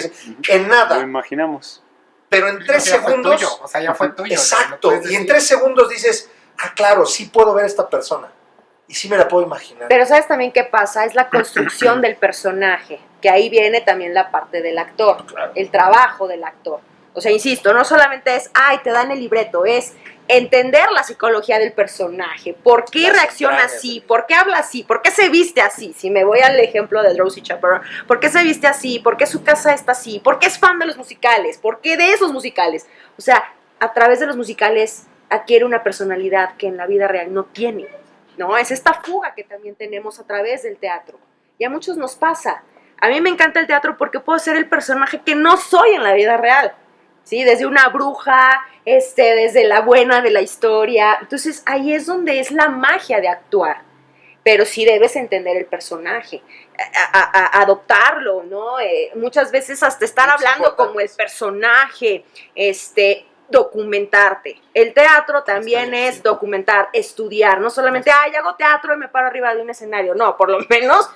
en nada. Lo imaginamos. Pero en 3 segundos... Tuyo, o sea, ya fue tuyo. Exacto, y en 3 segundos dices, claro, sí puedo ver a esta persona, y sí me la puedo imaginar. Pero ¿sabes también qué pasa? Es la construcción del personaje, que ahí viene también la parte del actor, Claro. el trabajo del actor. O sea, insisto, no solamente es, te dan el libreto, es entender la psicología del personaje, por qué Las reacciona entrañas así, del- por qué habla así, por qué se viste así. Si me voy al ejemplo de Drowsy Chaperone, ¿por qué se viste así? ¿Por qué su casa está así? ¿Por qué es fan de los musicales? ¿Por qué de esos musicales? O sea, a través de los musicales adquiere una personalidad que en la vida real no tiene, ¿no? Es esta fuga que también tenemos a través del teatro. Y a muchos nos pasa. A mí me encanta el teatro porque puedo ser el personaje que no soy en la vida real. ¿sí? Desde una bruja, desde la buena de la historia. Entonces ahí es donde es la magia de actuar. Pero sí debes entender el personaje, adoptarlo, ¿no? Muchas veces hasta estar Es hablando importante. como el personaje, documentarte. El teatro también Está bien, es sí. documentar, estudiar, no solamente, hago teatro y me paro arriba de un escenario, no, por lo menos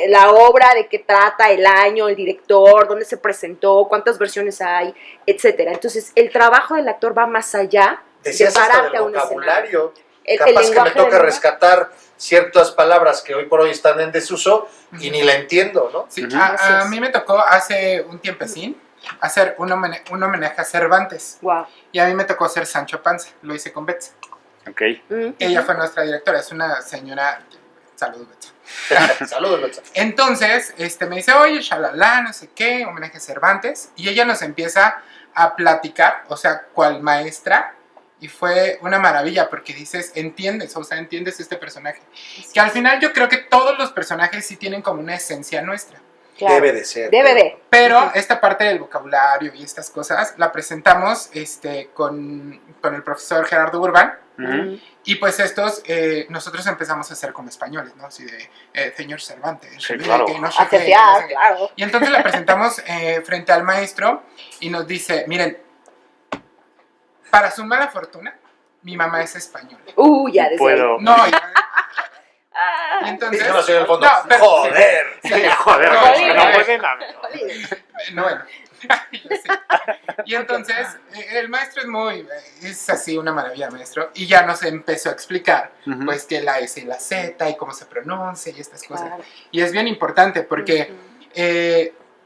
la obra, de qué trata, el año, el director, dónde se presentó, cuántas versiones hay, etcétera. Entonces, el trabajo del actor va más allá Decías de hasta pararte del a un escenario. vocabulario. El Capaz que me lenguaje toca del lenguaje. rescatar ciertas palabras que hoy por hoy están en desuso y ni la entiendo, ¿no? Sí, Ujú. a mí me tocó hace un tiempecín hacer un homenaje a Cervantes. Wow. Y a mí me tocó ser Sancho Panza, lo hice con Betsa. Ok. Ella fue nuestra directora, es una señora... Saludos, Betsa. Saludos, Betsa. Entonces, me dice, oye, shalala, no sé qué, homenaje a Cervantes. Y ella nos empieza a platicar, o sea, cual maestra. Y fue una maravilla porque dices, entiendes, o sea, entiendes este personaje. Que al final yo creo que todos los personajes sí tienen como una esencia nuestra. Claro. Debe de ser. Debe de. Pero esta parte del vocabulario y estas cosas la presentamos con el profesor Gerardo Urbán. Ujú. Y pues nosotros empezamos a hacer como españoles, ¿no? Así de, señor Cervantes. Sí, claro. que no sé A qué, que no tetear, sé qué. claro. Y entonces la presentamos frente al maestro y nos dice, miren, para su mala fortuna, mi mamá es española. Ya desde Puedo. No, y Ah, entonces... Yo no soy el fondo. No, pero- ¡Joder! Sí, Joder, no, Jolín. no pueden ahí. No, bueno. Ya sé. Y entonces el maestro es así una maravilla, maestro, y ya nos empezó a explicar Ujú. pues que la S y la Z y cómo se pronuncia y estas cosas. Claro. Y es bien importante porque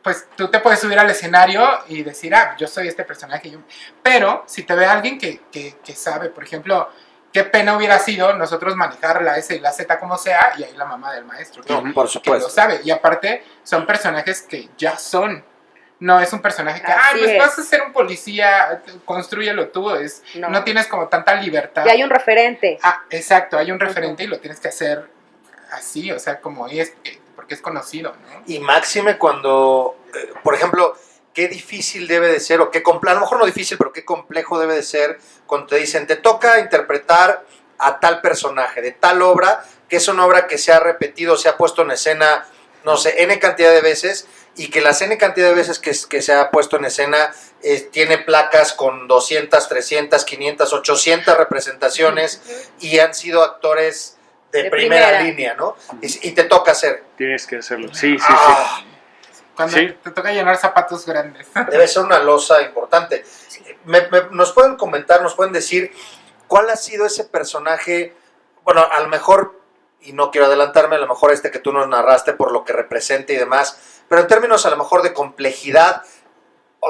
pues tú te puedes subir al escenario y decir, yo soy este personaje, pero si te ve alguien que sabe, por ejemplo, qué pena hubiera sido nosotros manejar la S y la Z como sea, y ahí la mamá del maestro No, Ujú. por que lo supuesto. sabe. Y aparte, son personajes que ya son. No es un personaje que, Así pues es. vas a ser un policía, construyelo tú. No. No tienes como tanta libertad. Y hay un referente. Exacto, hay un referente y lo tienes que hacer así, o sea, como es, porque es conocido, ¿no? Y máxime cuando, por ejemplo, qué difícil debe de ser, o qué a lo mejor no difícil, pero qué complejo debe de ser cuando te dicen, te toca interpretar a tal personaje, de tal obra, que es una obra que se ha repetido, se ha puesto en escena, no sé, N cantidad de veces, y que las N cantidad de veces que se ha puesto en escena tiene placas con 200, 300, 500, 800 representaciones, y han sido actores de primera línea, ¿no? Y te toca hacer. Tienes que hacerlo. Sí, sí, Ah, Cuando Sí. te toca llenar zapatos grandes. debe ser una losa importante. Nos pueden comentar, nos pueden decir cuál ha sido ese personaje, bueno, a lo mejor, y no quiero adelantarme, a lo mejor que tú nos narraste por lo que representa y demás, pero en términos a lo mejor de complejidad,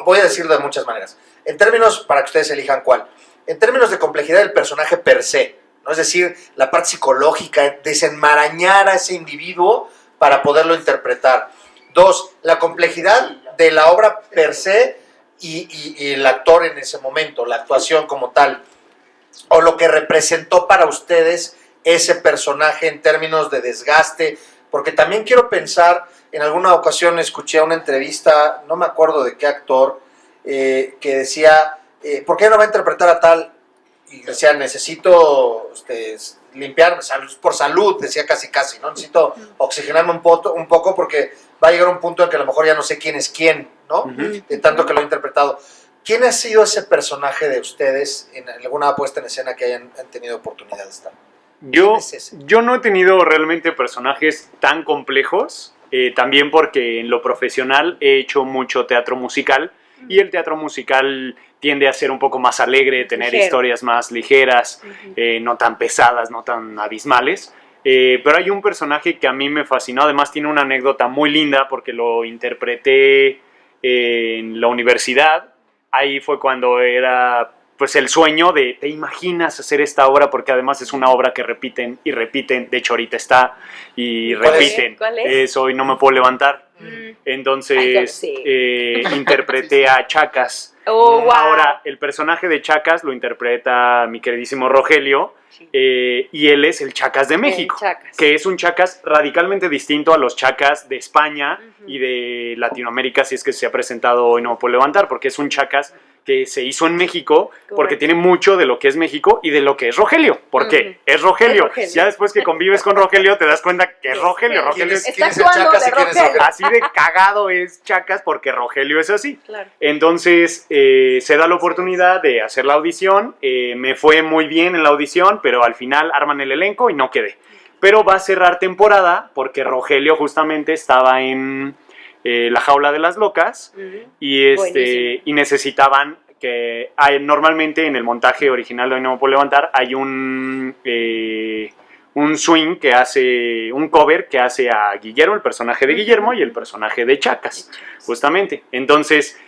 voy a decirlo de muchas maneras, en términos, para que ustedes elijan cuál, en términos de complejidad del personaje per se, ¿no? Es decir, la parte psicológica, desenmarañar a ese individuo para poderlo interpretar. 2, la complejidad de la obra per se y el actor en ese momento, la actuación como tal, o lo que representó para ustedes ese personaje en términos de desgaste, porque también quiero pensar, en alguna ocasión escuché una entrevista, no me acuerdo de qué actor, que decía, ¿por qué no va a interpretar a tal? Y decía, necesito limpiar por salud, decía casi, ¿no? Necesito oxigenarme un poco porque va a llegar un punto en que a lo mejor ya no sé quién es quién, ¿no? Ujú. De tanto que lo he interpretado. ¿Quién ha sido ese personaje de ustedes en alguna puesta en escena que han tenido oportunidad de estar? Yo, es ese? yo no he tenido realmente personajes tan complejos, también porque en lo profesional he hecho mucho teatro musical y el teatro musical tiende a ser un poco más alegre, tener Ligero. historias más ligeras, no tan pesadas, no tan abismales. Pero hay un personaje que a mí me fascinó, además tiene una anécdota muy linda porque lo interpreté en la universidad. Ahí fue cuando era pues el sueño de, ¿te imaginas hacer esta obra? Porque además es una obra que repiten y repiten, de hecho ahorita está, y ¿Cuál es? repiten. ¿Cuál es? Hoy no me puedo levantar. Ay, Entonces sí. interpreté a Chacas. Oh, wow. Ahora, el personaje de Chacas lo interpreta mi queridísimo Rogelio, Sí. y él es el Chacas de México, Chacas. que es un Chacas radicalmente distinto a los Chacas de España Ujú. y de Latinoamérica, si es que se ha presentado hoy no me puedo levantar, porque es un Chacas que se hizo en México, porque Correcto. tiene mucho de lo que es México y de lo que es Rogelio. ¿Por qué? Es Rogelio. Es Rogelio. Ya después que convives con Rogelio te das cuenta que es Rogelio. Rogelio es... Está ¿Quién es el actuando Chacas y de quién es Rogelio. Rogelio? Así de cagado es Chacas porque Rogelio es así. Claro. Entonces se da la oportunidad de hacer la audición. Me fue muy bien en la audición, pero al final arman el elenco y no quedé. Pero va a cerrar temporada porque Rogelio justamente estaba en La Jaula de las Locas y, Buenísimo. y necesitaban que normalmente en el montaje original de Hoy No Me Puedo Levantar hay un swing que hace, un cover que hace a Guillermo, el personaje de Guillermo y el personaje de Chacas, justamente. Entonces,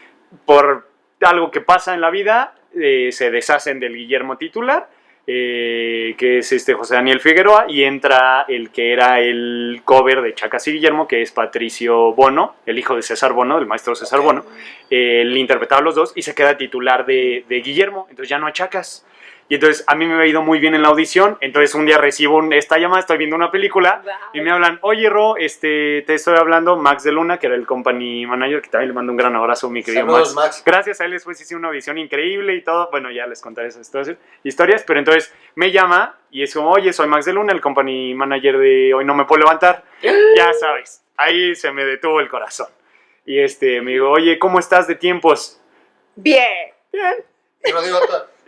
por algo que pasa en la vida, se deshacen del Guillermo titular, que es José Daniel Figueroa, y entra el que era el cover de Chacas y Guillermo, que es Patricio Bono, el hijo de César Bono, del maestro César Bono. Él interpretaba a los dos y se queda titular de Guillermo, entonces ya no hay Chacas. Y entonces a mí me ha ido muy bien en la audición, entonces un día recibo esta llamada, estoy viendo una película, Wow. y me hablan, oye Ro, te estoy hablando, Max de Luna, que era el company manager, que también le mando un gran abrazo, mi querido Saludos, Max. Max. Gracias a él después hice una audición increíble y todo, bueno, ya les contaré esas historias, pero entonces me llama y es como, oye, soy Max de Luna, el company manager de Hoy No Me Puedo Levantar, ya sabes, ahí se me detuvo el corazón. Y me digo, oye, ¿cómo estás de tiempos? Bien. Bien. Y lo digo,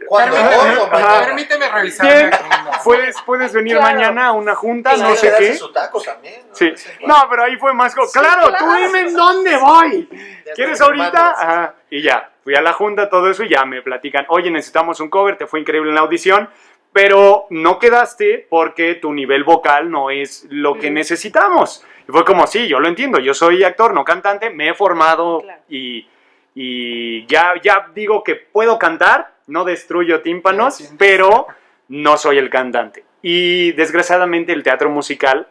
¿cuándo? ¿Hoy o mañana? Permíteme revisar. Bien. mi agenda. ¿Puedes venir Claro. mañana a una junta? Claro. No sé Darse qué. su taco también, ¿no? Sí. De vez en cuando. No, pero ahí fue más... claro, tú claro. dime en dónde voy. Ya ¿Quieres estoy ahorita? firmando, sí. Ajá. Y ya, fui a la junta, todo eso, y ya me platican, oye, necesitamos un cover, te fue increíble en la audición, pero no quedaste porque tu nivel vocal no es lo que necesitamos. Y fue como, sí, yo lo entiendo, yo soy actor, no cantante, me he formado Claro. y ya digo que puedo cantar, no destruyo tímpanos, Sí, sí. pero no soy el cantante. Y desgraciadamente el teatro musical,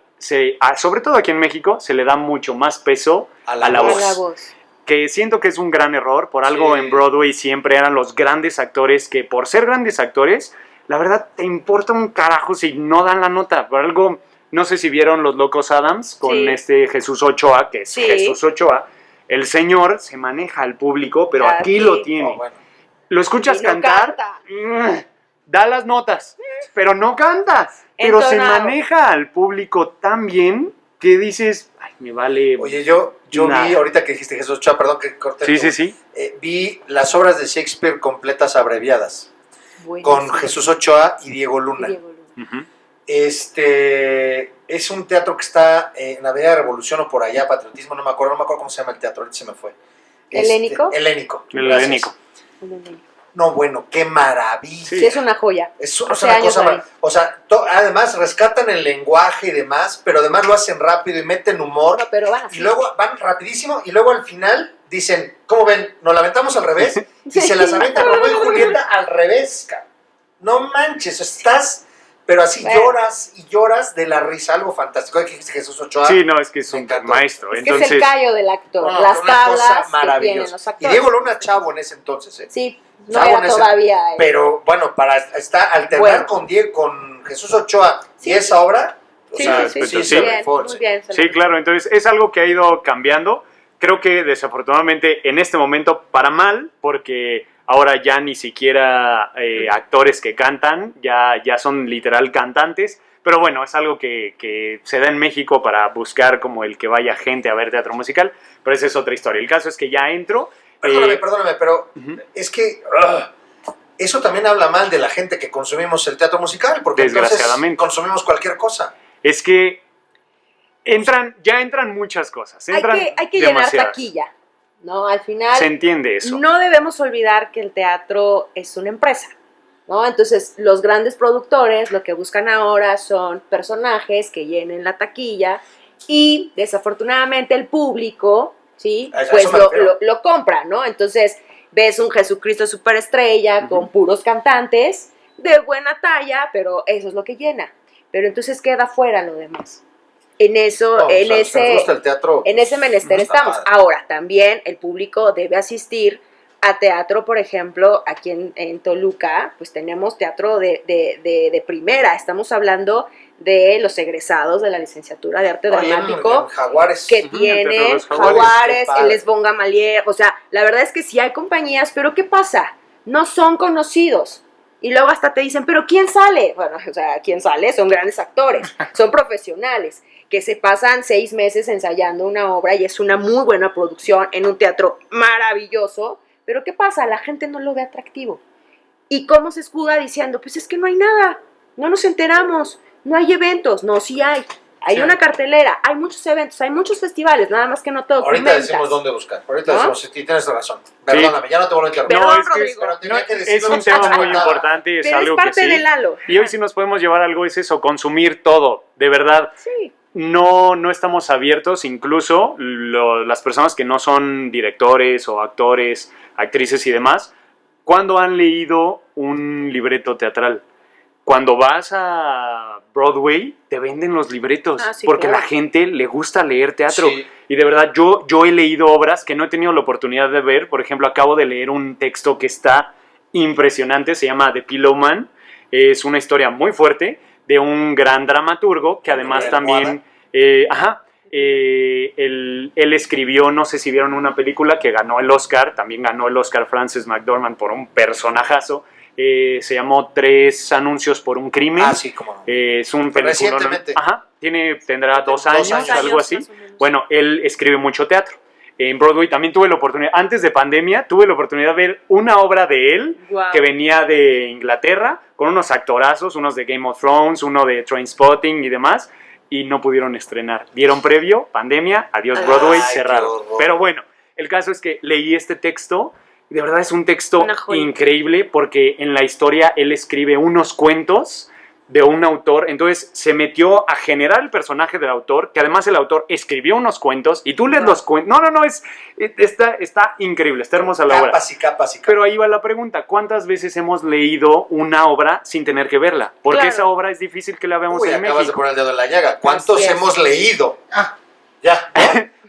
sobre todo aquí en México, se le da mucho más peso A la a la voz. A la voz. voz. Que siento que es un gran error, por algo Sí. en Broadway siempre eran los grandes actores que por ser grandes actores, la verdad te importa un carajo si no dan la nota, por algo, no sé si vieron Los Locos Adams con Sí. Jesús Ochoa, que es Sí. Jesús Ochoa, el señor se maneja al público, pero aquí Aquí. lo tiene. Oh, bueno. Lo escuchas Y no cantar, canta. da las notas, pero no canta, pero se Entonado. maneja al público tan bien que dices, ay, me vale. Oye, yo Nada. vi, ahorita que dijiste Jesús Ochoa, perdón que corte. Sí, sí, sí. Vi las obras de Shakespeare completas abreviadas, Buenísimo. con Jesús Ochoa y Diego Luna. Diego Luna. Ujú. Es un teatro que está en la Avenida de Revolución o por allá, Patriotismo, no me acuerdo cómo se llama el teatro, ahorita se me fue. ¿Helénico? Helénico. El gracias. helénico. No, bueno, qué maravilla. Sí, es una joya. Es 12 una años cosa ahí. o sea, además rescatan el lenguaje y demás, pero además lo hacen rápido y meten humor. No, pero van así. Y luego van rapidísimo y luego al final dicen, ¿cómo ven? Nos la aventamos al revés y se las avientan Romeo y Julieta al revés, cabrón. No manches, estás, pero así Bueno. lloras y lloras de la risa, algo fantástico. Ay, que dijiste Jesús Ochoa. Sí, no, es que es Me un encantó. maestro. Es que Entonces, es el callo del actor. No, las una cosa tablas que tienen maravillosa. los Y actores. Diego Luna chavo en ese entonces, ¿eh? Sí, no Chavo en era ese- todavía. Pero bueno, para alternar Bueno. con Jesús Ochoa Sí. y esa obra, o Sí, sea, sí, sí, sí, se muy bien, rifó, muy sí. bien. se sí, lo- claro, entonces es algo que ha ido cambiando. Creo que desafortunadamente en este momento para mal, porque ahora ya ni siquiera actores que cantan, ya son literal cantantes. Pero bueno, es algo que se da en México para buscar como el que vaya gente a ver teatro musical, pero esa es otra historia. El caso es que ya entro. Perdóname, pero Ujú. es que eso también habla mal de la gente que consumimos el teatro musical, porque entonces Desgraciadamente. consumimos cualquier cosa. Es que ya entran muchas cosas. Entran Hay que llenar demasiadas. taquilla, ¿no? Al final, Se entiende eso. no debemos olvidar que el teatro es una empresa, ¿no? Entonces, los grandes productores lo que buscan ahora son personajes que llenen la taquilla y, desafortunadamente, el público, ¿sí? A eso Pues me refiero. lo compra, ¿no? Entonces, ves un Jesucristo superestrella con puros cantantes de buena talla, pero eso es lo que llena. Pero entonces queda fuera lo demás. En eso, No, en o sea, nos gusta el teatro. en ese menester Está estamos. padre. Ahora, también el público debe asistir a teatro, por ejemplo, aquí en Toluca, pues tenemos teatro de primera. Estamos hablando de los egresados de la licenciatura de arte dramático, En Jaguares. que Teatro tiene de los Jaguares, Qué padre. el Les Bon Gamaliel, o sea, la verdad es que sí hay compañías, pero ¿qué pasa? No son conocidos. Y luego hasta te dicen, ¿pero quién sale? Bueno, o sea, ¿quién sale? Son grandes actores, son profesionales, que se pasan 6 meses ensayando una obra y es una muy buena producción en un teatro maravilloso, pero ¿qué pasa? La gente no lo ve atractivo. ¿Y cómo se escuda diciendo? Pues es que no hay nada, no nos enteramos, no hay eventos. No, sí hay. Hay Sí. una cartelera, hay muchos eventos, hay muchos festivales, nada más que no te Ahorita documentas. decimos dónde buscar. Ahorita ¿No? decimos, y tienes razón. Perdóname, ya no te vuelvo a interrumpir. Perdón, es que Rodrigo. Pero tenía no, que decirlo, es un no tema se muy nada. importante, es Pero es algo que parte sí. del halo. Y hoy sí nos podemos llevar algo, es eso, consumir todo, de verdad. Sí. No estamos abiertos, incluso las personas que no son directores o actores, actrices y demás, ¿cuándo han leído un libreto teatral? Cuando vas a Broadway, te venden los libretos, Ah, sí, porque claro. la gente le gusta leer teatro. Sí. Y de verdad, yo he leído obras que no he tenido la oportunidad de ver. Por ejemplo, acabo de leer un texto que está impresionante, se llama The Pillow Man. Es una historia muy fuerte de un gran dramaturgo que además también... él escribió, no sé si vieron una película que ganó el Oscar, también ganó el Oscar Frances McDormand por un personajazo. Se llamó 3 anuncios por un crimen. Ah, sí, como no. Es un película. Recientemente. Tendrá 2 años, años, algo así. más o menos. Bueno, él escribe mucho teatro. En Broadway también tuve la oportunidad, antes de pandemia, tuve la oportunidad de ver una obra de él Guau. que venía de Inglaterra, con unos actorazos, unos de Game of Thrones, uno de Trainspotting y demás, y no pudieron estrenar. Dieron previo, pandemia, adiós Broadway, Ay, qué cerraron. horror. Pero bueno, el caso es que leí este texto, y de verdad es un texto Una joya. increíble, porque en la historia él escribe unos cuentos de un autor, entonces se metió a generar el personaje del autor, que además el autor escribió unos cuentos, y tú lees los cuentos, está increíble, está hermosa la obra. Capas y capas y capas. Pero ahí va la pregunta, ¿cuántas veces hemos leído una obra sin tener que verla? Porque Claro. esa obra es difícil que la veamos Uy, en acabas de México. poner el dedo en la llaga. ¿Cuántos Así es. hemos leído? Ah. Ya.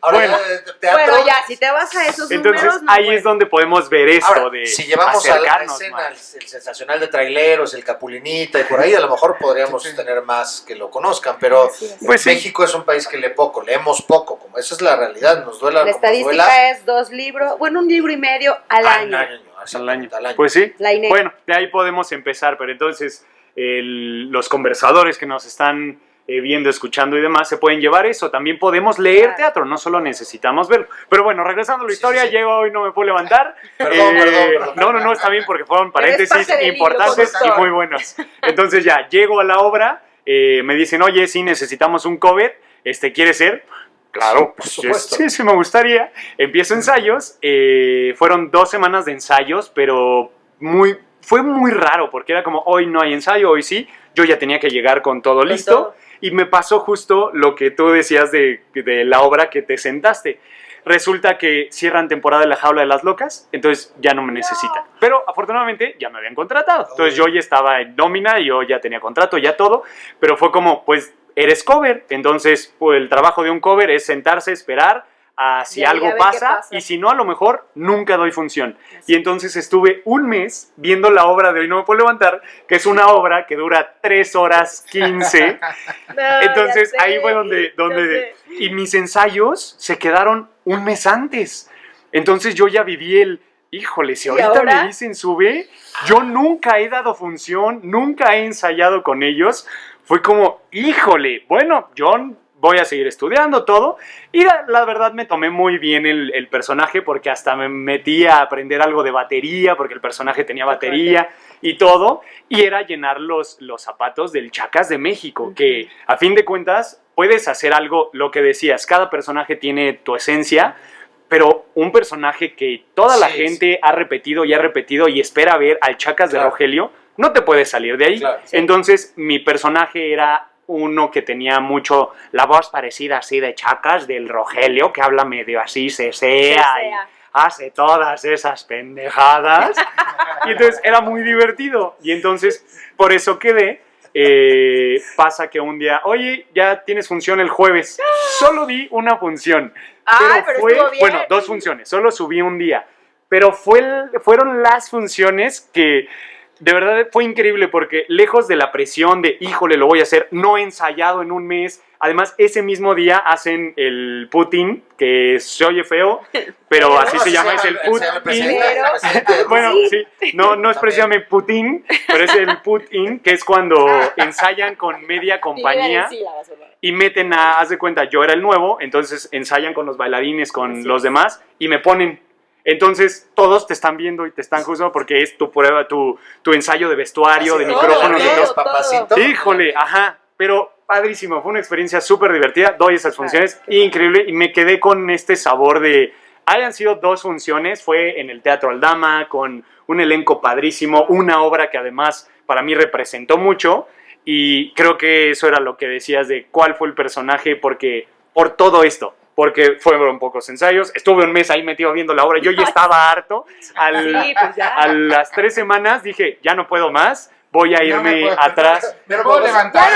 Ahora, Bueno. teatro. Bueno, ya, si te vas a esos Entonces números, no, ahí bueno. es donde podemos ver esto Ahora, de si llevamos a la acercarnos escena más. el sensacional de traileros, el Capulinita y por ahí, a lo mejor podríamos Sí. tener más que lo conozcan, pero Así es. Pues sí. México es un país que lee poco, leemos poco, como esa es la realidad, nos duela La como nos duela. estadística es 2 libros, bueno, 1 libro y medio al año. Al exactamente, año. Pues sí. La INEC. Bueno, de ahí podemos empezar, pero entonces los conversadores que nos están viendo, escuchando y demás, se pueden llevar eso. También podemos leer Claro. teatro, no solo necesitamos verlo. Pero bueno, regresando a la Sí, historia, sí, sí. llego hoy, no me puedo levantar. Perdón, perdón. No, está bien porque fueron Pero es paréntesis parte del hilo importantes y conductor. muy buenos. Entonces ya, llego a la obra, me dicen, oye, sí, necesitamos un cover, ¿quiere ser? Claro, por supuesto. sí, me gustaría. Empiezo ensayos, fueron 2 semanas de ensayos, pero fue muy raro, porque era como, hoy no hay ensayo, hoy sí, yo ya tenía que llegar con todo listo, todo. y me pasó justo lo que tú decías de la obra que te sentaste. Resulta que cierran temporada de La Jaula de las Locas, entonces ya no me necesitan. Pero afortunadamente ya me habían contratado, entonces yo ya estaba en nómina, yo ya tenía contrato, ya todo, pero fue como, pues, eres cover, entonces pues, el trabajo de un cover es sentarse, esperar a si Ya, algo ya ver qué pasa, pasa. y si no, a lo mejor nunca doy función. Y entonces estuve 1 mes viendo la obra de Hoy no me puedo levantar, que es una obra que dura 3 horas 15. No, Entonces ya sé, ahí fue donde ya sé. y mis ensayos se quedaron 1 mes antes. Entonces yo ya viví híjole, si ¿Y ahorita ahora? me dicen sube, yo nunca he dado función, nunca he ensayado con ellos. Fue como, híjole, bueno, yo voy a seguir estudiando todo. Y la verdad me tomé muy bien el personaje porque hasta me metí a aprender algo de batería porque el personaje tenía batería y todo. Y era llenar los zapatos del Chacas de México, que a fin de cuentas puedes hacer algo, lo que decías, cada personaje tiene tu esencia, pero un personaje que toda la Sí, gente ha repetido y espera ver al Chacas de Claro. Rogelio, no te puedes salir de ahí. Claro. Sí. Entonces mi personaje era uno que tenía mucho la voz parecida así de Chacas, del Rogelio, que habla medio así, sesea y hace todas esas pendejadas. Y entonces era muy divertido. Y entonces por eso quedé. Pasa que un día, oye, ya tienes función el jueves. Solo di una función. Ay, pero estuvo bien. Bueno, 2 funciones. Solo subí un día. Pero fueron las funciones que de verdad fue increíble porque lejos de la presión de, híjole, lo voy a hacer, no he ensayado en un mes. Además, ese mismo día hacen el Putin, que se oye feo, pero así se llama, es el Putin. Bueno, sí, no es precisamente Putin, pero es el Putin, que es cuando ensayan con media compañía y meten haz de cuenta, yo era el nuevo, entonces ensayan con los bailarines, con los demás, y me ponen. Entonces, todos te están viendo y te están juzgando porque es tu prueba, tu ensayo de vestuario, de micrófonos, de todo. Papacito. Híjole, ajá, pero padrísimo, fue una experiencia súper divertida, doy esas funciones, increíble, y me quedé con este sabor de, hayan sido 2 funciones, fue en el Teatro Aldama, con un elenco padrísimo, una obra que además para mí representó mucho, y creo que eso era lo que decías de cuál fue el personaje, porque por todo esto, porque fueron pocos ensayos, estuve un mes ahí metido viendo la obra, yo ya estaba harto, a las 3 semanas dije, ya no puedo más, voy a irme atrás. Me puedo levantar.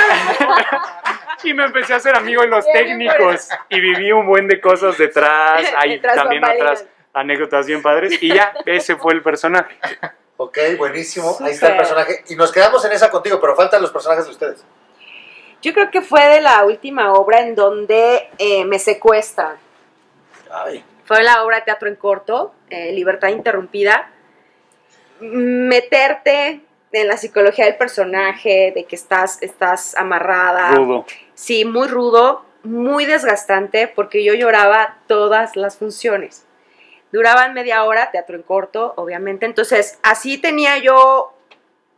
Y me empecé a hacer amigo de los técnicos y viví un buen de cosas detrás, hay también otras anécdotas bien padres, y ya, ese fue el personaje. Ok, buenísimo, ahí está el personaje, y nos quedamos en esa contigo, pero faltan los personajes de ustedes. Yo creo que fue de la última obra en donde me secuestran. Ay. Fue la obra de teatro en corto, Libertad Interrumpida. Meterte en la psicología del personaje, de que estás amarrada. Rudo. Sí, muy rudo, muy desgastante, porque yo lloraba todas las funciones. Duraban media hora, teatro en corto, obviamente. Entonces, así tenía yo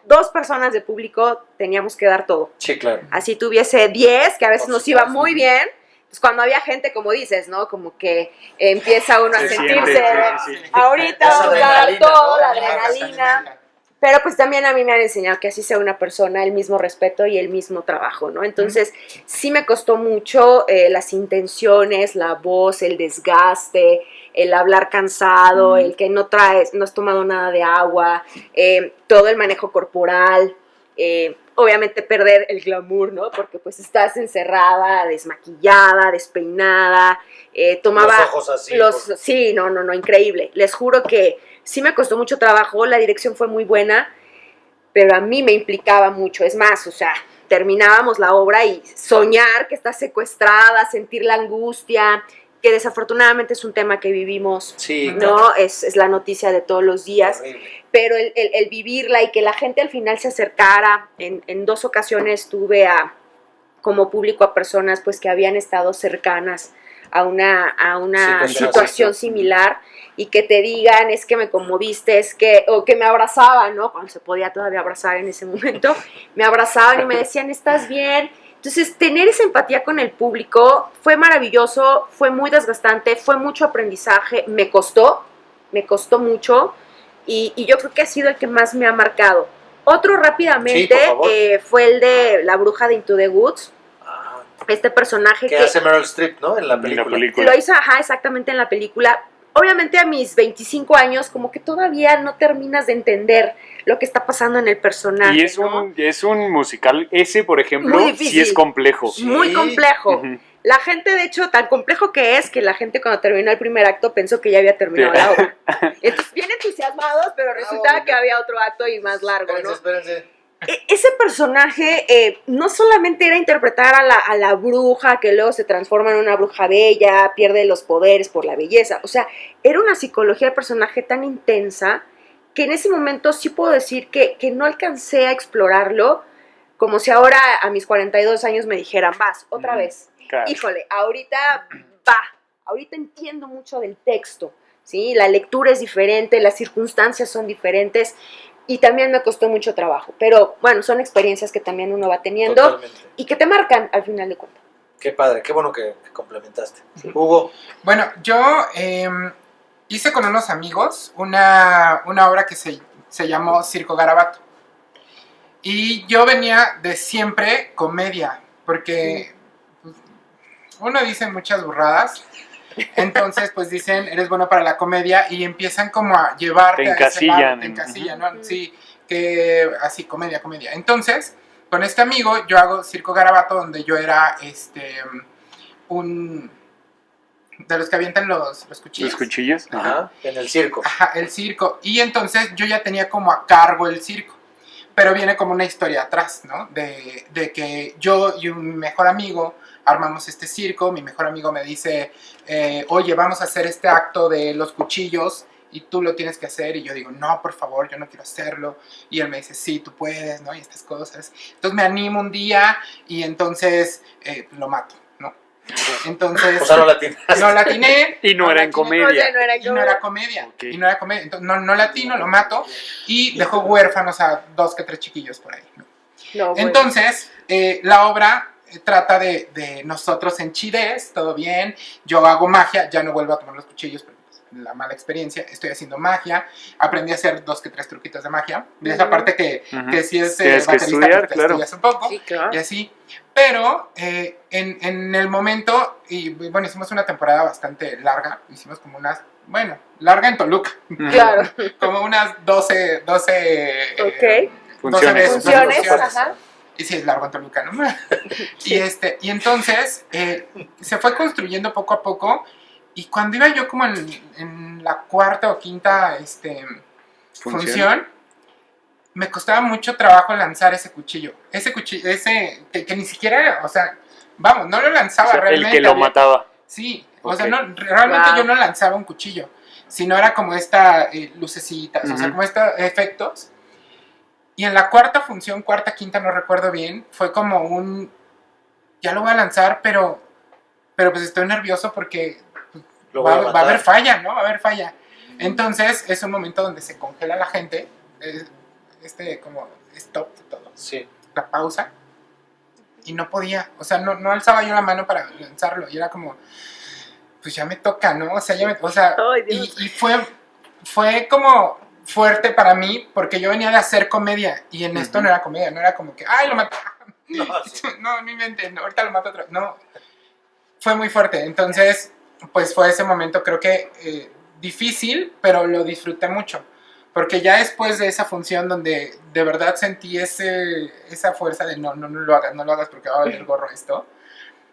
2 personas de público, teníamos que dar todo. Sí, claro. Así tuviese 10, que a veces nos iba muy bien. Pues cuando había gente, como dices, ¿no? Como que empieza uno a sentirse, sí. ahorita Esa vamos a dar adrenalina, todo, ¿no? la adrenalina. Pero pues también a mí me han enseñado que así sea una persona, el mismo respeto y el mismo trabajo, ¿no? Entonces sí me costó mucho las intenciones, la voz, el desgaste, el hablar cansado, el que no has tomado nada de agua, todo el manejo corporal, obviamente perder el glamour, ¿no? Porque pues estás encerrada, desmaquillada, despeinada, tomaba... Los ojos así. Sí, no, increíble. Les juro que sí me costó mucho trabajo, la dirección fue muy buena, pero a mí me implicaba mucho. Es más, o sea, terminábamos la obra y soñar que estás secuestrada, sentir la angustia, que desafortunadamente es un tema que vivimos, Sí, ¿no? claro. Es la noticia de todos los días. Horrible. Pero el vivirla y que la gente al final se acercara, en 2 ocasiones tuve como público a personas pues que habían estado cercanas a una situación similar y que te digan, es que me conmoviste, o que me abrazaban, ¿no? Cuando se podía todavía abrazar en ese momento, me abrazaban y me decían, ¿estás bien? Entonces, tener esa empatía con el público fue maravilloso, fue muy desgastante, fue mucho aprendizaje, me costó mucho, y yo creo que ha sido el que más me ha marcado. Otro rápidamente Sí, por favor. fue el de La Bruja de Into the Woods, este personaje Que hace Meryl Streep, ¿no? En la película. lo hizo, exactamente en la película. Obviamente a mis 25 años, como que todavía no terminas de entender lo que está pasando en el personaje. Y es un musical, ese por ejemplo, Muy difícil. sí es complejo. Sí. Muy complejo. Ujú. La gente, de hecho, tan complejo que es que la gente cuando terminó el primer acto pensó que ya había terminado la obra. Entonces, bien entusiasmados, pero resultaba que había otro acto y más largo, ¿no? Espérense. Ese personaje no solamente era interpretar a la bruja que luego se transforma en una bruja bella, pierde los poderes por la belleza, o sea, era una psicología del personaje tan intensa que en ese momento sí puedo decir que no alcancé a explorarlo, como si ahora a mis 42 años me dijeran, vas, otra vez. Claro. Híjole, ahorita entiendo mucho del texto, ¿sí? La lectura es diferente, las circunstancias son diferentes, y también me costó mucho trabajo. Pero bueno, son experiencias que también uno va teniendo. Totalmente. Y que te marcan al final de cuentas. Qué padre, qué bueno que complementaste. Hugo. Bueno, yo hice con unos amigos una obra que se llamó Circo Garabato. Y yo venía de siempre comedia, porque pues, uno dice muchas burradas. Entonces, pues dicen, eres bueno para la comedia y empiezan como a llevarte Te a ese lado, encasillan. te encasillan, ¿no? Sí, que así, comedia. Entonces, con este amigo yo hago Circo Garabato, donde yo era un de los que avientan los cuchillos. ¿Los cuchillos? Ajá. En el circo. Ajá, el circo. Y entonces yo ya tenía como a cargo el circo. pero viene como una historia atrás, ¿no? De que yo y un mejor amigo armamos este circo, mi mejor amigo me dice, oye, vamos a hacer este acto de los cuchillos y tú lo tienes que hacer, y yo digo, no, por favor, yo no quiero hacerlo, y él me dice, sí, tú puedes, ¿no? Y estas cosas. Entonces me animo un día y entonces lo mato, ¿no? Entonces... O sea, no la tienes. No la atiné. Y no era en comedia. Y no era comedia. Okay. Y no era comedia. Entonces, no latino, lo mato. Y dejó huérfanos a 2 que 3 chiquillos por ahí, ¿no? No, bueno. Entonces, la obra trata de nosotros en Chidez, todo bien. Yo hago magia, ya no vuelvo a tomar los cuchillos, pero pues, la mala experiencia. Estoy haciendo magia. Aprendí a hacer 2 que 3 truquitos de magia. De esa parte que si es Tienes que baterista, estudiar, pues, te claro. estudias un poco. Sí, claro. Y así. Pero en el momento, y bueno, hicimos una temporada bastante larga. Hicimos como unas, bueno, larga en Toluca. Claro. Como unas 12 Ok. 12 veces. Funciones, ajá. Y sí, es largo en Toluca, ¿no? Y entonces se fue construyendo poco a poco. Y cuando iba yo como en la 4ª o 5ª función, me costaba mucho trabajo lanzar ese cuchillo. Ese cuchillo, que ni siquiera, o sea, vamos, no lo lanzaba, O sea, realmente. el que lo mataba. Sí, o Ok. sea, no, realmente Wow. yo no lanzaba un cuchillo, sino era como esta lucecitas, o sea, como estos efectos. Y en la 4ª función, 4ª, 5ª, no recuerdo bien, fue como un, ya lo voy a lanzar, pero pues estoy nervioso porque Lo voy a va a matar. haber falla, ¿no? Va a haber falla. Entonces es un momento donde se congela la gente, como stop de todo, Sí. la pausa, y no podía, o sea, no alzaba yo la mano para lanzarlo, y era como, pues ya me toca, ¿no? O sea, Ay, Dios. y fue como fuerte para mí, porque yo venía de hacer comedia, y en esto no era comedia, no era como que, ¡ay, lo maté! No, sí. No inventen, ahorita lo mato otro. No, fue muy fuerte. Entonces, pues fue ese momento, creo que difícil, pero lo disfruté mucho. Porque ya después de esa función donde de verdad sentí esa fuerza de no lo hagas porque va a valer gorro esto.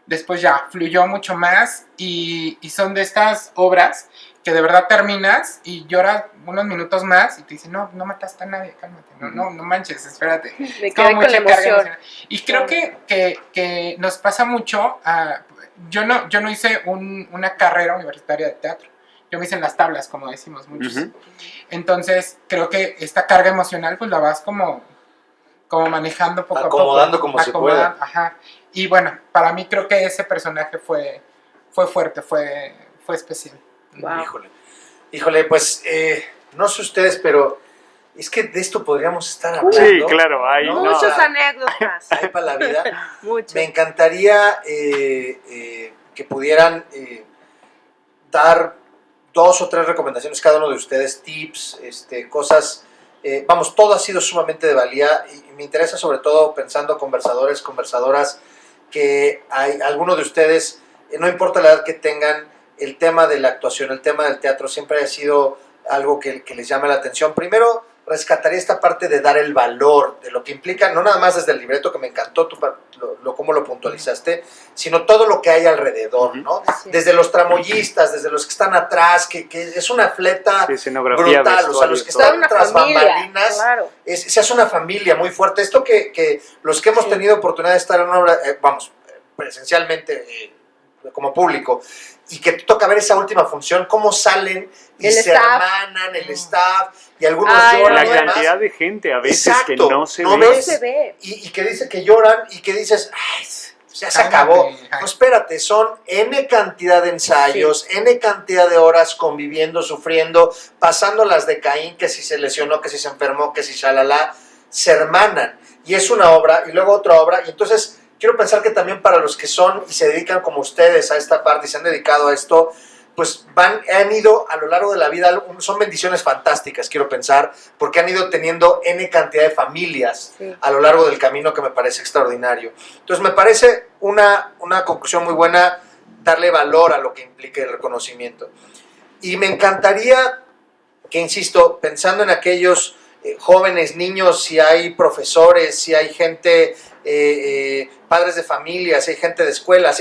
Después ya fluyó mucho más y son de estas obras que de verdad terminas y lloras unos minutos más y te dicen, no mataste a nadie, cálmate, no manches, espérate. Me Es como quedé con mucha la carga emoción. emocional. Y creo que nos pasa mucho, yo no hice una carrera universitaria de teatro, yo me hice en las tablas, como decimos muchos. Entonces creo que esta carga emocional pues la vas como manejando poco Acomodando a poco. como se puede. Ajá. Y bueno, para mí creo que ese personaje fue fuerte, fue especial. Wow. Híjole, pues no sé ustedes, pero es que de esto podríamos estar hablando. Sí, claro, hay ¿no? Muchas O sea, anécdotas. hay para la vida. Muchas. Me encantaría que pudieran dar 2 o 3 recomendaciones cada uno de ustedes, tips, cosas. Vamos, todo ha sido sumamente de valía y me interesa sobre todo pensando conversadores, conversadoras, que hay alguno de ustedes, no importa la edad que tengan, el tema de la actuación, el tema del teatro siempre ha sido algo que les llama la atención. Primero, rescataría esta parte de dar el valor de lo que implica, no nada más desde el libreto, que me encantó cómo lo puntualizaste, sino todo lo que hay alrededor, ¿no? Sí. Desde los tramoyistas, desde los que están atrás, que es una fleta Sí, escenografía, brutal, o sea, los que Toda están una tras familia, bambalinas, claro. se hace una familia muy fuerte. Esto que los que hemos Sí. tenido oportunidad de estar en una obra, presencialmente, como público, y que te toca ver esa última función, cómo salen y El se staff. hermanan, el staff, y algunos Ay, lloran. La y demás. cantidad de gente a veces Exacto, que no se no ve. No ves. se ve. Y que dice que lloran y que dices, ay, ya se Cálmate. acabó. Ay. No, espérate, son N cantidad de ensayos, N cantidad de horas conviviendo, sufriendo, pasando las de Caín, que si se lesionó, que si se enfermó, que si shalala, se hermanan. Y es una obra, y luego otra obra, y entonces quiero pensar que también para los que son y se dedican como ustedes a esta parte y se han dedicado a esto, pues han ido a lo largo de la vida, son bendiciones fantásticas, quiero pensar, porque han ido teniendo N cantidad de familias Sí. a lo largo del camino, que me parece extraordinario. Entonces me parece una conclusión muy buena darle valor a lo que implica el reconocimiento. Y me encantaría que, insisto, pensando en aquellos jóvenes, niños, si hay profesores, si hay gente, padres de familia, si hay gente de escuela,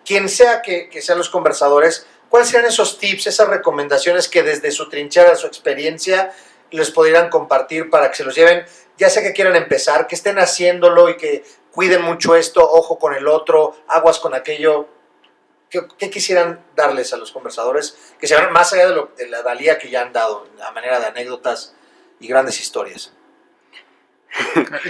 quien sea que sean los conversadores, ¿cuáles serían esos tips, esas recomendaciones que desde su trinchera, su experiencia, les pudieran compartir para que se los lleven, ya sea que quieran empezar, que estén haciéndolo y que cuiden mucho esto, ojo con el otro, aguas con aquello? ¿Qué quisieran darles a los conversadores que se van más allá de la valía que ya han dado, a manera de anécdotas y grandes historias?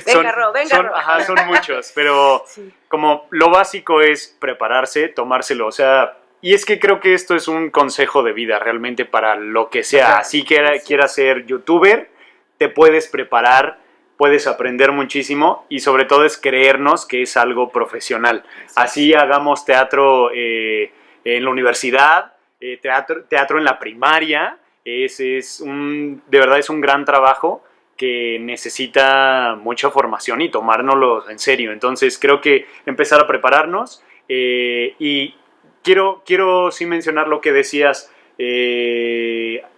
Venga, Ro, venga, Ro. Ajá, son muchos, pero Sí. como lo básico es prepararse, tomárselo, o sea, y es que creo que esto es un consejo de vida realmente para lo que sea. Así que quieras ser youtuber, te puedes preparar, puedes aprender muchísimo y sobre todo es creernos que es algo profesional. Así hagamos teatro en la universidad, teatro en la primaria, de verdad es un gran trabajo que necesita mucha formación y tomárnoslo en serio. Entonces creo que empezar a prepararnos y quiero sí mencionar lo que decías,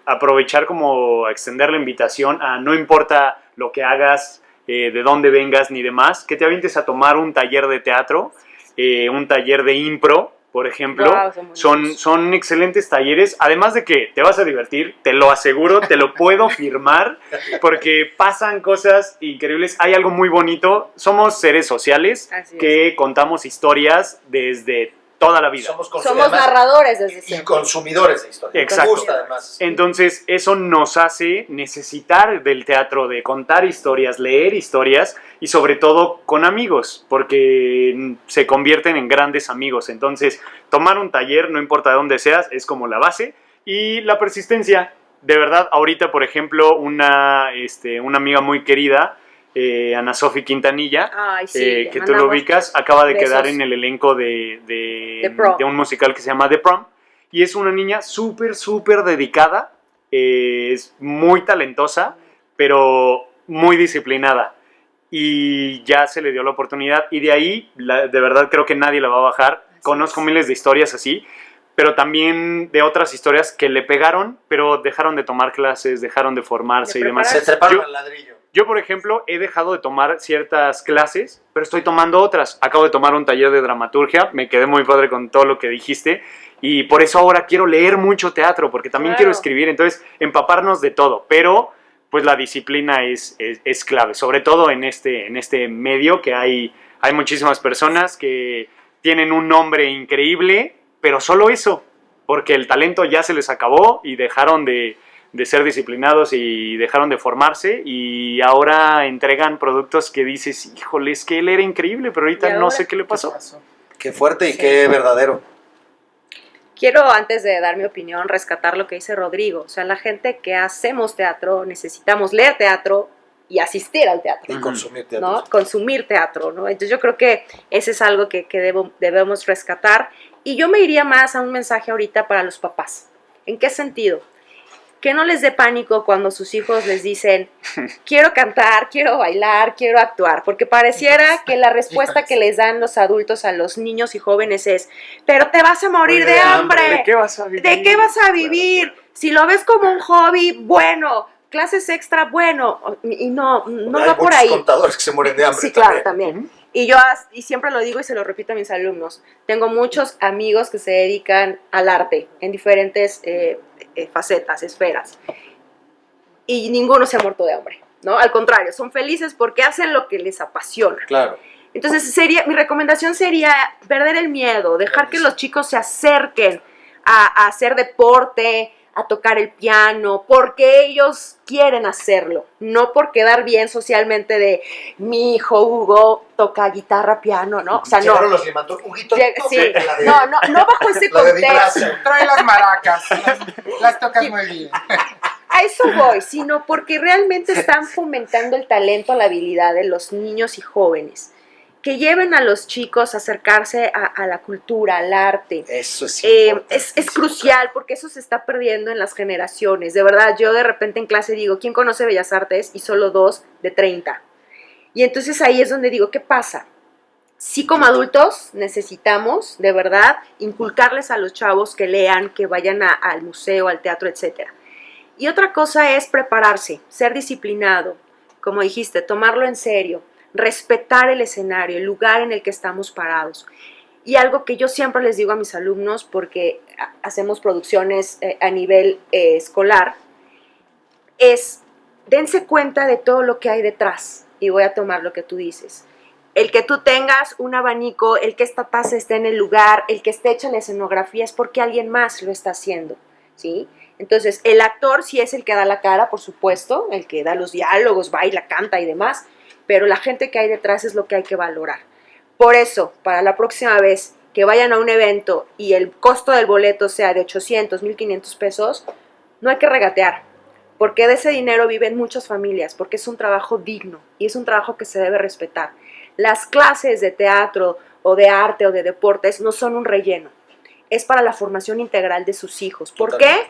aprovechar como extender la invitación a no importa lo que hagas, de dónde vengas ni demás, que te avientes a tomar un taller de teatro, un taller de impro, por ejemplo. Wow, son excelentes talleres, además de que te vas a divertir, te lo aseguro, te lo puedo firmar, porque pasan cosas increíbles. Hay algo muy bonito, somos seres sociales que contamos historias desde toda la vida. Somos narradores desde y siempre. consumidores de historia. Exacto. Me gusta, además. Entonces eso nos hace necesitar del teatro, de contar historias, leer historias y sobre todo con amigos, porque se convierten en grandes amigos. Entonces tomar un taller, no importa de dónde seas, es como la base. Y la persistencia, de verdad, ahorita por ejemplo una amiga muy querida, Ana Sofi Quintanilla, Ay, sí, que tú lo ubicas, acaba de besos. quedar en el elenco de un musical que se llama The Prom, y es una niña súper dedicada, es muy talentosa, pero muy disciplinada, y ya se le dio la oportunidad, y de ahí, de verdad creo que nadie la va a bajar. Conozco miles de historias así, pero también de otras historias que le pegaron, pero dejaron de tomar clases, dejaron de formarse y demás. Se treparon al ladrillo. Yo, por ejemplo, he dejado de tomar ciertas clases, pero estoy tomando otras. Acabo de tomar un taller de dramaturgia, me quedé muy padre con todo lo que dijiste, y por eso ahora quiero leer mucho teatro, porque también quiero escribir, entonces empaparnos de todo, pero pues la disciplina es clave, sobre todo en este medio que hay muchísimas personas que tienen un nombre increíble, pero solo eso, porque el talento ya se les acabó y dejaron de ser disciplinados y dejaron de formarse, y ahora entregan productos que dices, híjole, es que él era increíble, pero ahorita no sé qué le pasó. Qué fuerte y qué verdadero. Quiero, antes de dar mi opinión, rescatar lo que dice Rodrigo. O sea, la gente que hacemos teatro necesitamos leer teatro y asistir al teatro. Y consumir teatro. ¿No? Consumir teatro, ¿no? Entonces yo creo que ese es algo que debemos rescatar. Y yo me iría más a un mensaje ahorita para los papás. ¿En qué sentido? Que no les dé pánico cuando sus hijos les dicen, quiero cantar, quiero bailar, quiero actuar, porque pareciera que la respuesta que les dan los adultos a los niños y jóvenes es, pero te vas a morir de hambre. ¿De qué vas a vivir? ¿De qué vas a vivir? Si lo ves como un hobby, bueno, clases extra, bueno, y no va por ahí. Hay muchos contadores que se mueren de hambre. Sí, claro, también. Y yo siempre lo digo y se lo repito a mis alumnos, tengo muchos amigos que se dedican al arte en diferentes facetas, esferas, y ninguno se ha muerto de hambre, ¿no? Al contrario, son felices porque hacen lo que les apasiona. Claro. Entonces mi recomendación sería perder el miedo, dejar que los chicos se acerquen a hacer deporte, a tocar el piano, porque ellos quieren hacerlo, no por quedar bien socialmente de mi hijo Hugo toca guitarra, piano, ¿no? O sea, no. Los Huguito, sí. No bajo ese contexto. Trae las maracas, las tocas muy bien. A eso voy, sino porque realmente están fomentando el talento, la habilidad de los niños y jóvenes. Que lleven a los chicos a acercarse a la cultura, al arte. Eso es crucial porque eso se está perdiendo en las generaciones. De verdad, yo de repente en clase digo, ¿quién conoce Bellas Artes? Y solo 2 de 30. Y entonces ahí es donde digo, ¿qué pasa? Sí, como adultos necesitamos, de verdad, inculcarles a los chavos que lean, que vayan al museo, al teatro, etc. Y otra cosa es prepararse, ser disciplinado, como dijiste, tomarlo en serio, respetar el escenario, el lugar en el que estamos parados. Y algo que yo siempre les digo a mis alumnos, porque hacemos producciones a nivel escolar, es dense cuenta de todo lo que hay detrás. Y voy a tomar lo que tú dices. El que tú tengas un abanico, el que esta taza esté en el lugar, el que esté hecha la escenografía, es porque alguien más lo está haciendo, ¿sí? Entonces, el actor sí es el que da la cara, por supuesto, el que da los diálogos, baila, canta y demás, pero la gente que hay detrás es lo que hay que valorar. Por eso, para la próxima vez que vayan a un evento y el costo del boleto sea de 800, 1,500 pesos, no hay que regatear, porque de ese dinero viven muchas familias, porque es un trabajo digno y es un trabajo que se debe respetar. Las clases de teatro o de arte o de deportes no son un relleno, es para la formación integral de sus hijos. ¿Por qué?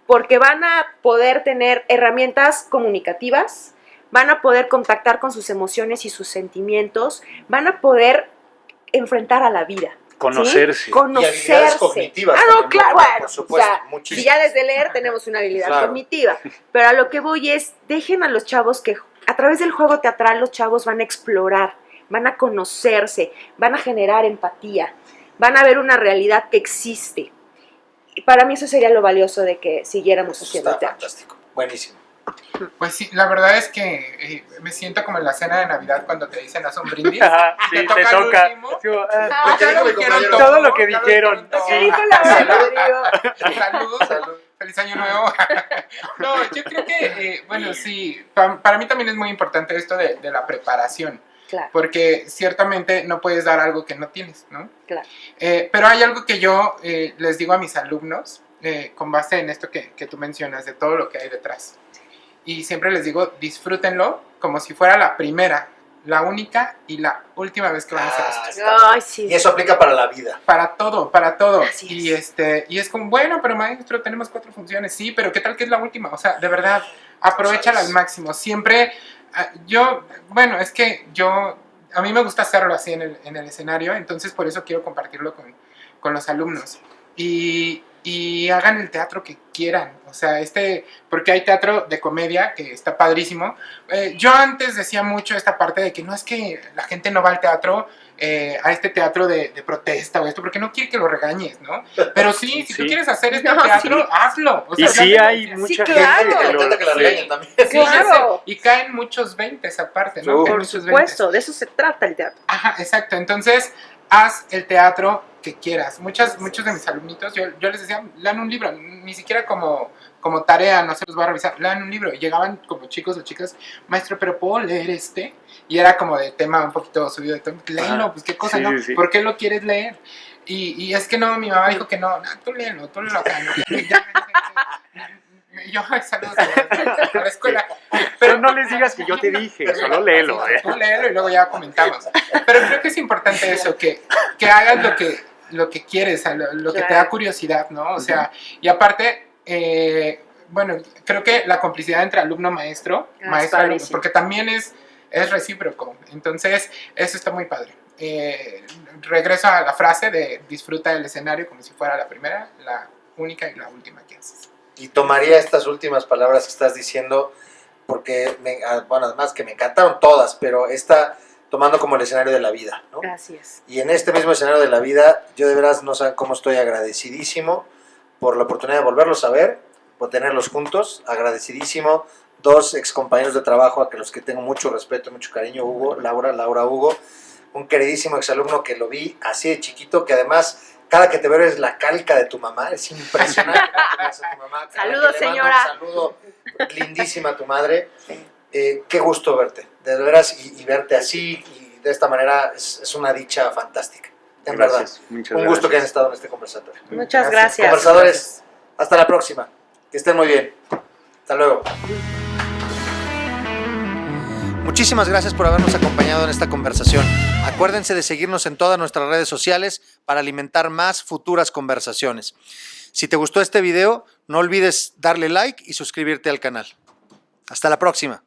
Porque van a poder tener herramientas comunicativas, van a poder contactar con sus emociones y sus sentimientos, van a poder enfrentar a la vida. Conocerse. ¿Sí? Conocerse. Y habilidades cognitivas. Ah, no, también, claro, por bueno, supuesto, o sea, muchísimo. si ya desde leer tenemos una habilidad Claro. cognitiva, pero a lo que voy es, dejen a los chavos que a través del juego teatral los chavos van a explorar, van a conocerse, van a generar empatía, van a ver una realidad que existe. Y para mí eso sería lo valioso de que siguiéramos Eso haciendo está teatro. fantástico. Buenísimo. Pues sí, la verdad es que me siento como en la cena de Navidad cuando te dicen haz un brindis. Ajá, sí, te el toca. último. Sí, Ah, ¿qué Ya dijo lo mi dijeron compañero? Todo lo que ya dijeron, todo. ¿Qué dijo la Salud. Rodrigo? Salud. Salud. Feliz año nuevo. No, yo creo que, bueno, sí, para mí también es muy importante esto de la preparación, Claro, porque ciertamente no puedes dar algo que no tienes, ¿no? claro. Pero hay algo que yo les digo a mis alumnos, con base en esto que tú mencionas, de todo lo que hay detrás. Y siempre les digo, disfrútenlo como si fuera la primera, la única y la última vez que van a hacer esto. Ay, sí. Y eso aplica para la vida. Para todo, para todo. Así Y es. y es como, bueno, pero maestro, tenemos 4 funciones. Sí, pero ¿qué tal que es la última? O sea, de verdad, aprovechala al máximo. Siempre, bueno, es que a mí me gusta hacerlo así en el escenario, entonces por eso quiero compartirlo con los alumnos. Y hagan el teatro que quieran, o sea, porque hay teatro de comedia que está padrísimo. Yo antes decía mucho esta parte de que no es que la gente no va al teatro, a este teatro de protesta o esto, porque no quiere que lo regañes, ¿no? Pero sí, si tú Sí. quieres hacer este No, teatro, sí. hazlo. O Y sea, sí ya hay te- mucha claro. gente Que que le encanta que la sí. regañen también. Sí, ya sé. Claro. Y caen muchos 20 aparte, ¿no? Por Caen Por muchos 20. supuesto, de eso se trata el teatro. Ajá, exacto. Entonces, haz el teatro que quieras. Muchos de mis alumnitos, yo les decía, lean un libro, ni siquiera como tarea, no se los voy a revisar, lean un libro. Y llegaban como chicos o chicas, maestro, ¿pero puedo leer este? Y era como de tema un poquito subido de tono, léelo, Ajá. pues qué cosa, Sí, ¿no? sí, sí. ¿Por qué lo quieres leer? Y es que no, mi mamá dijo que no, tú léelo acá. ¿no? Y yo, ay, saludos a la escuela. Pero no les digas que yo te dije, solo léelo. Sí, tú léelo y luego ya comentamos. Pero creo que es importante eso, que hagas lo que quieres, lo que te da Claro. curiosidad, ¿no? O sea, y aparte, bueno, creo que la complicidad entre alumno-maestro, Ah, maestra-alumno, padrísimo. porque también es recíproco. Entonces, eso está muy padre. Regreso a la frase de disfruta del escenario como si fuera la primera, la única y la última que haces. Y tomaría estas últimas palabras que estás diciendo, porque, bueno, además que me encantaron todas, pero esta tomando como el escenario de la vida, ¿no? Gracias. Y en este mismo escenario de la vida, yo de veras no saben cómo estoy agradecidísimo por la oportunidad de volverlos a ver, por tenerlos juntos, agradecidísimo. 2 excompañeros de trabajo a los que tengo mucho respeto, mucho cariño, Hugo, Laura, Hugo, un queridísimo exalumno que lo vi así de chiquito, que además cada que te veo es la calca de tu mamá, es impresionante. Tu mamá, Saludos, que le mando señora. Un saludo lindísima a tu madre. Qué gusto verte, de veras, y verte así y de esta manera es una dicha fantástica. En Gracias, verdad, muchas un gusto que hayan gracias. estado en este conversatorio. Muchas gracias. Conversadores, hasta la próxima. Que estén muy bien. Hasta luego. Muchísimas gracias por habernos acompañado en esta conversación. Acuérdense de seguirnos en todas nuestras redes sociales para alimentar más futuras conversaciones. Si te gustó este video, no olvides darle like y suscribirte al canal. Hasta la próxima.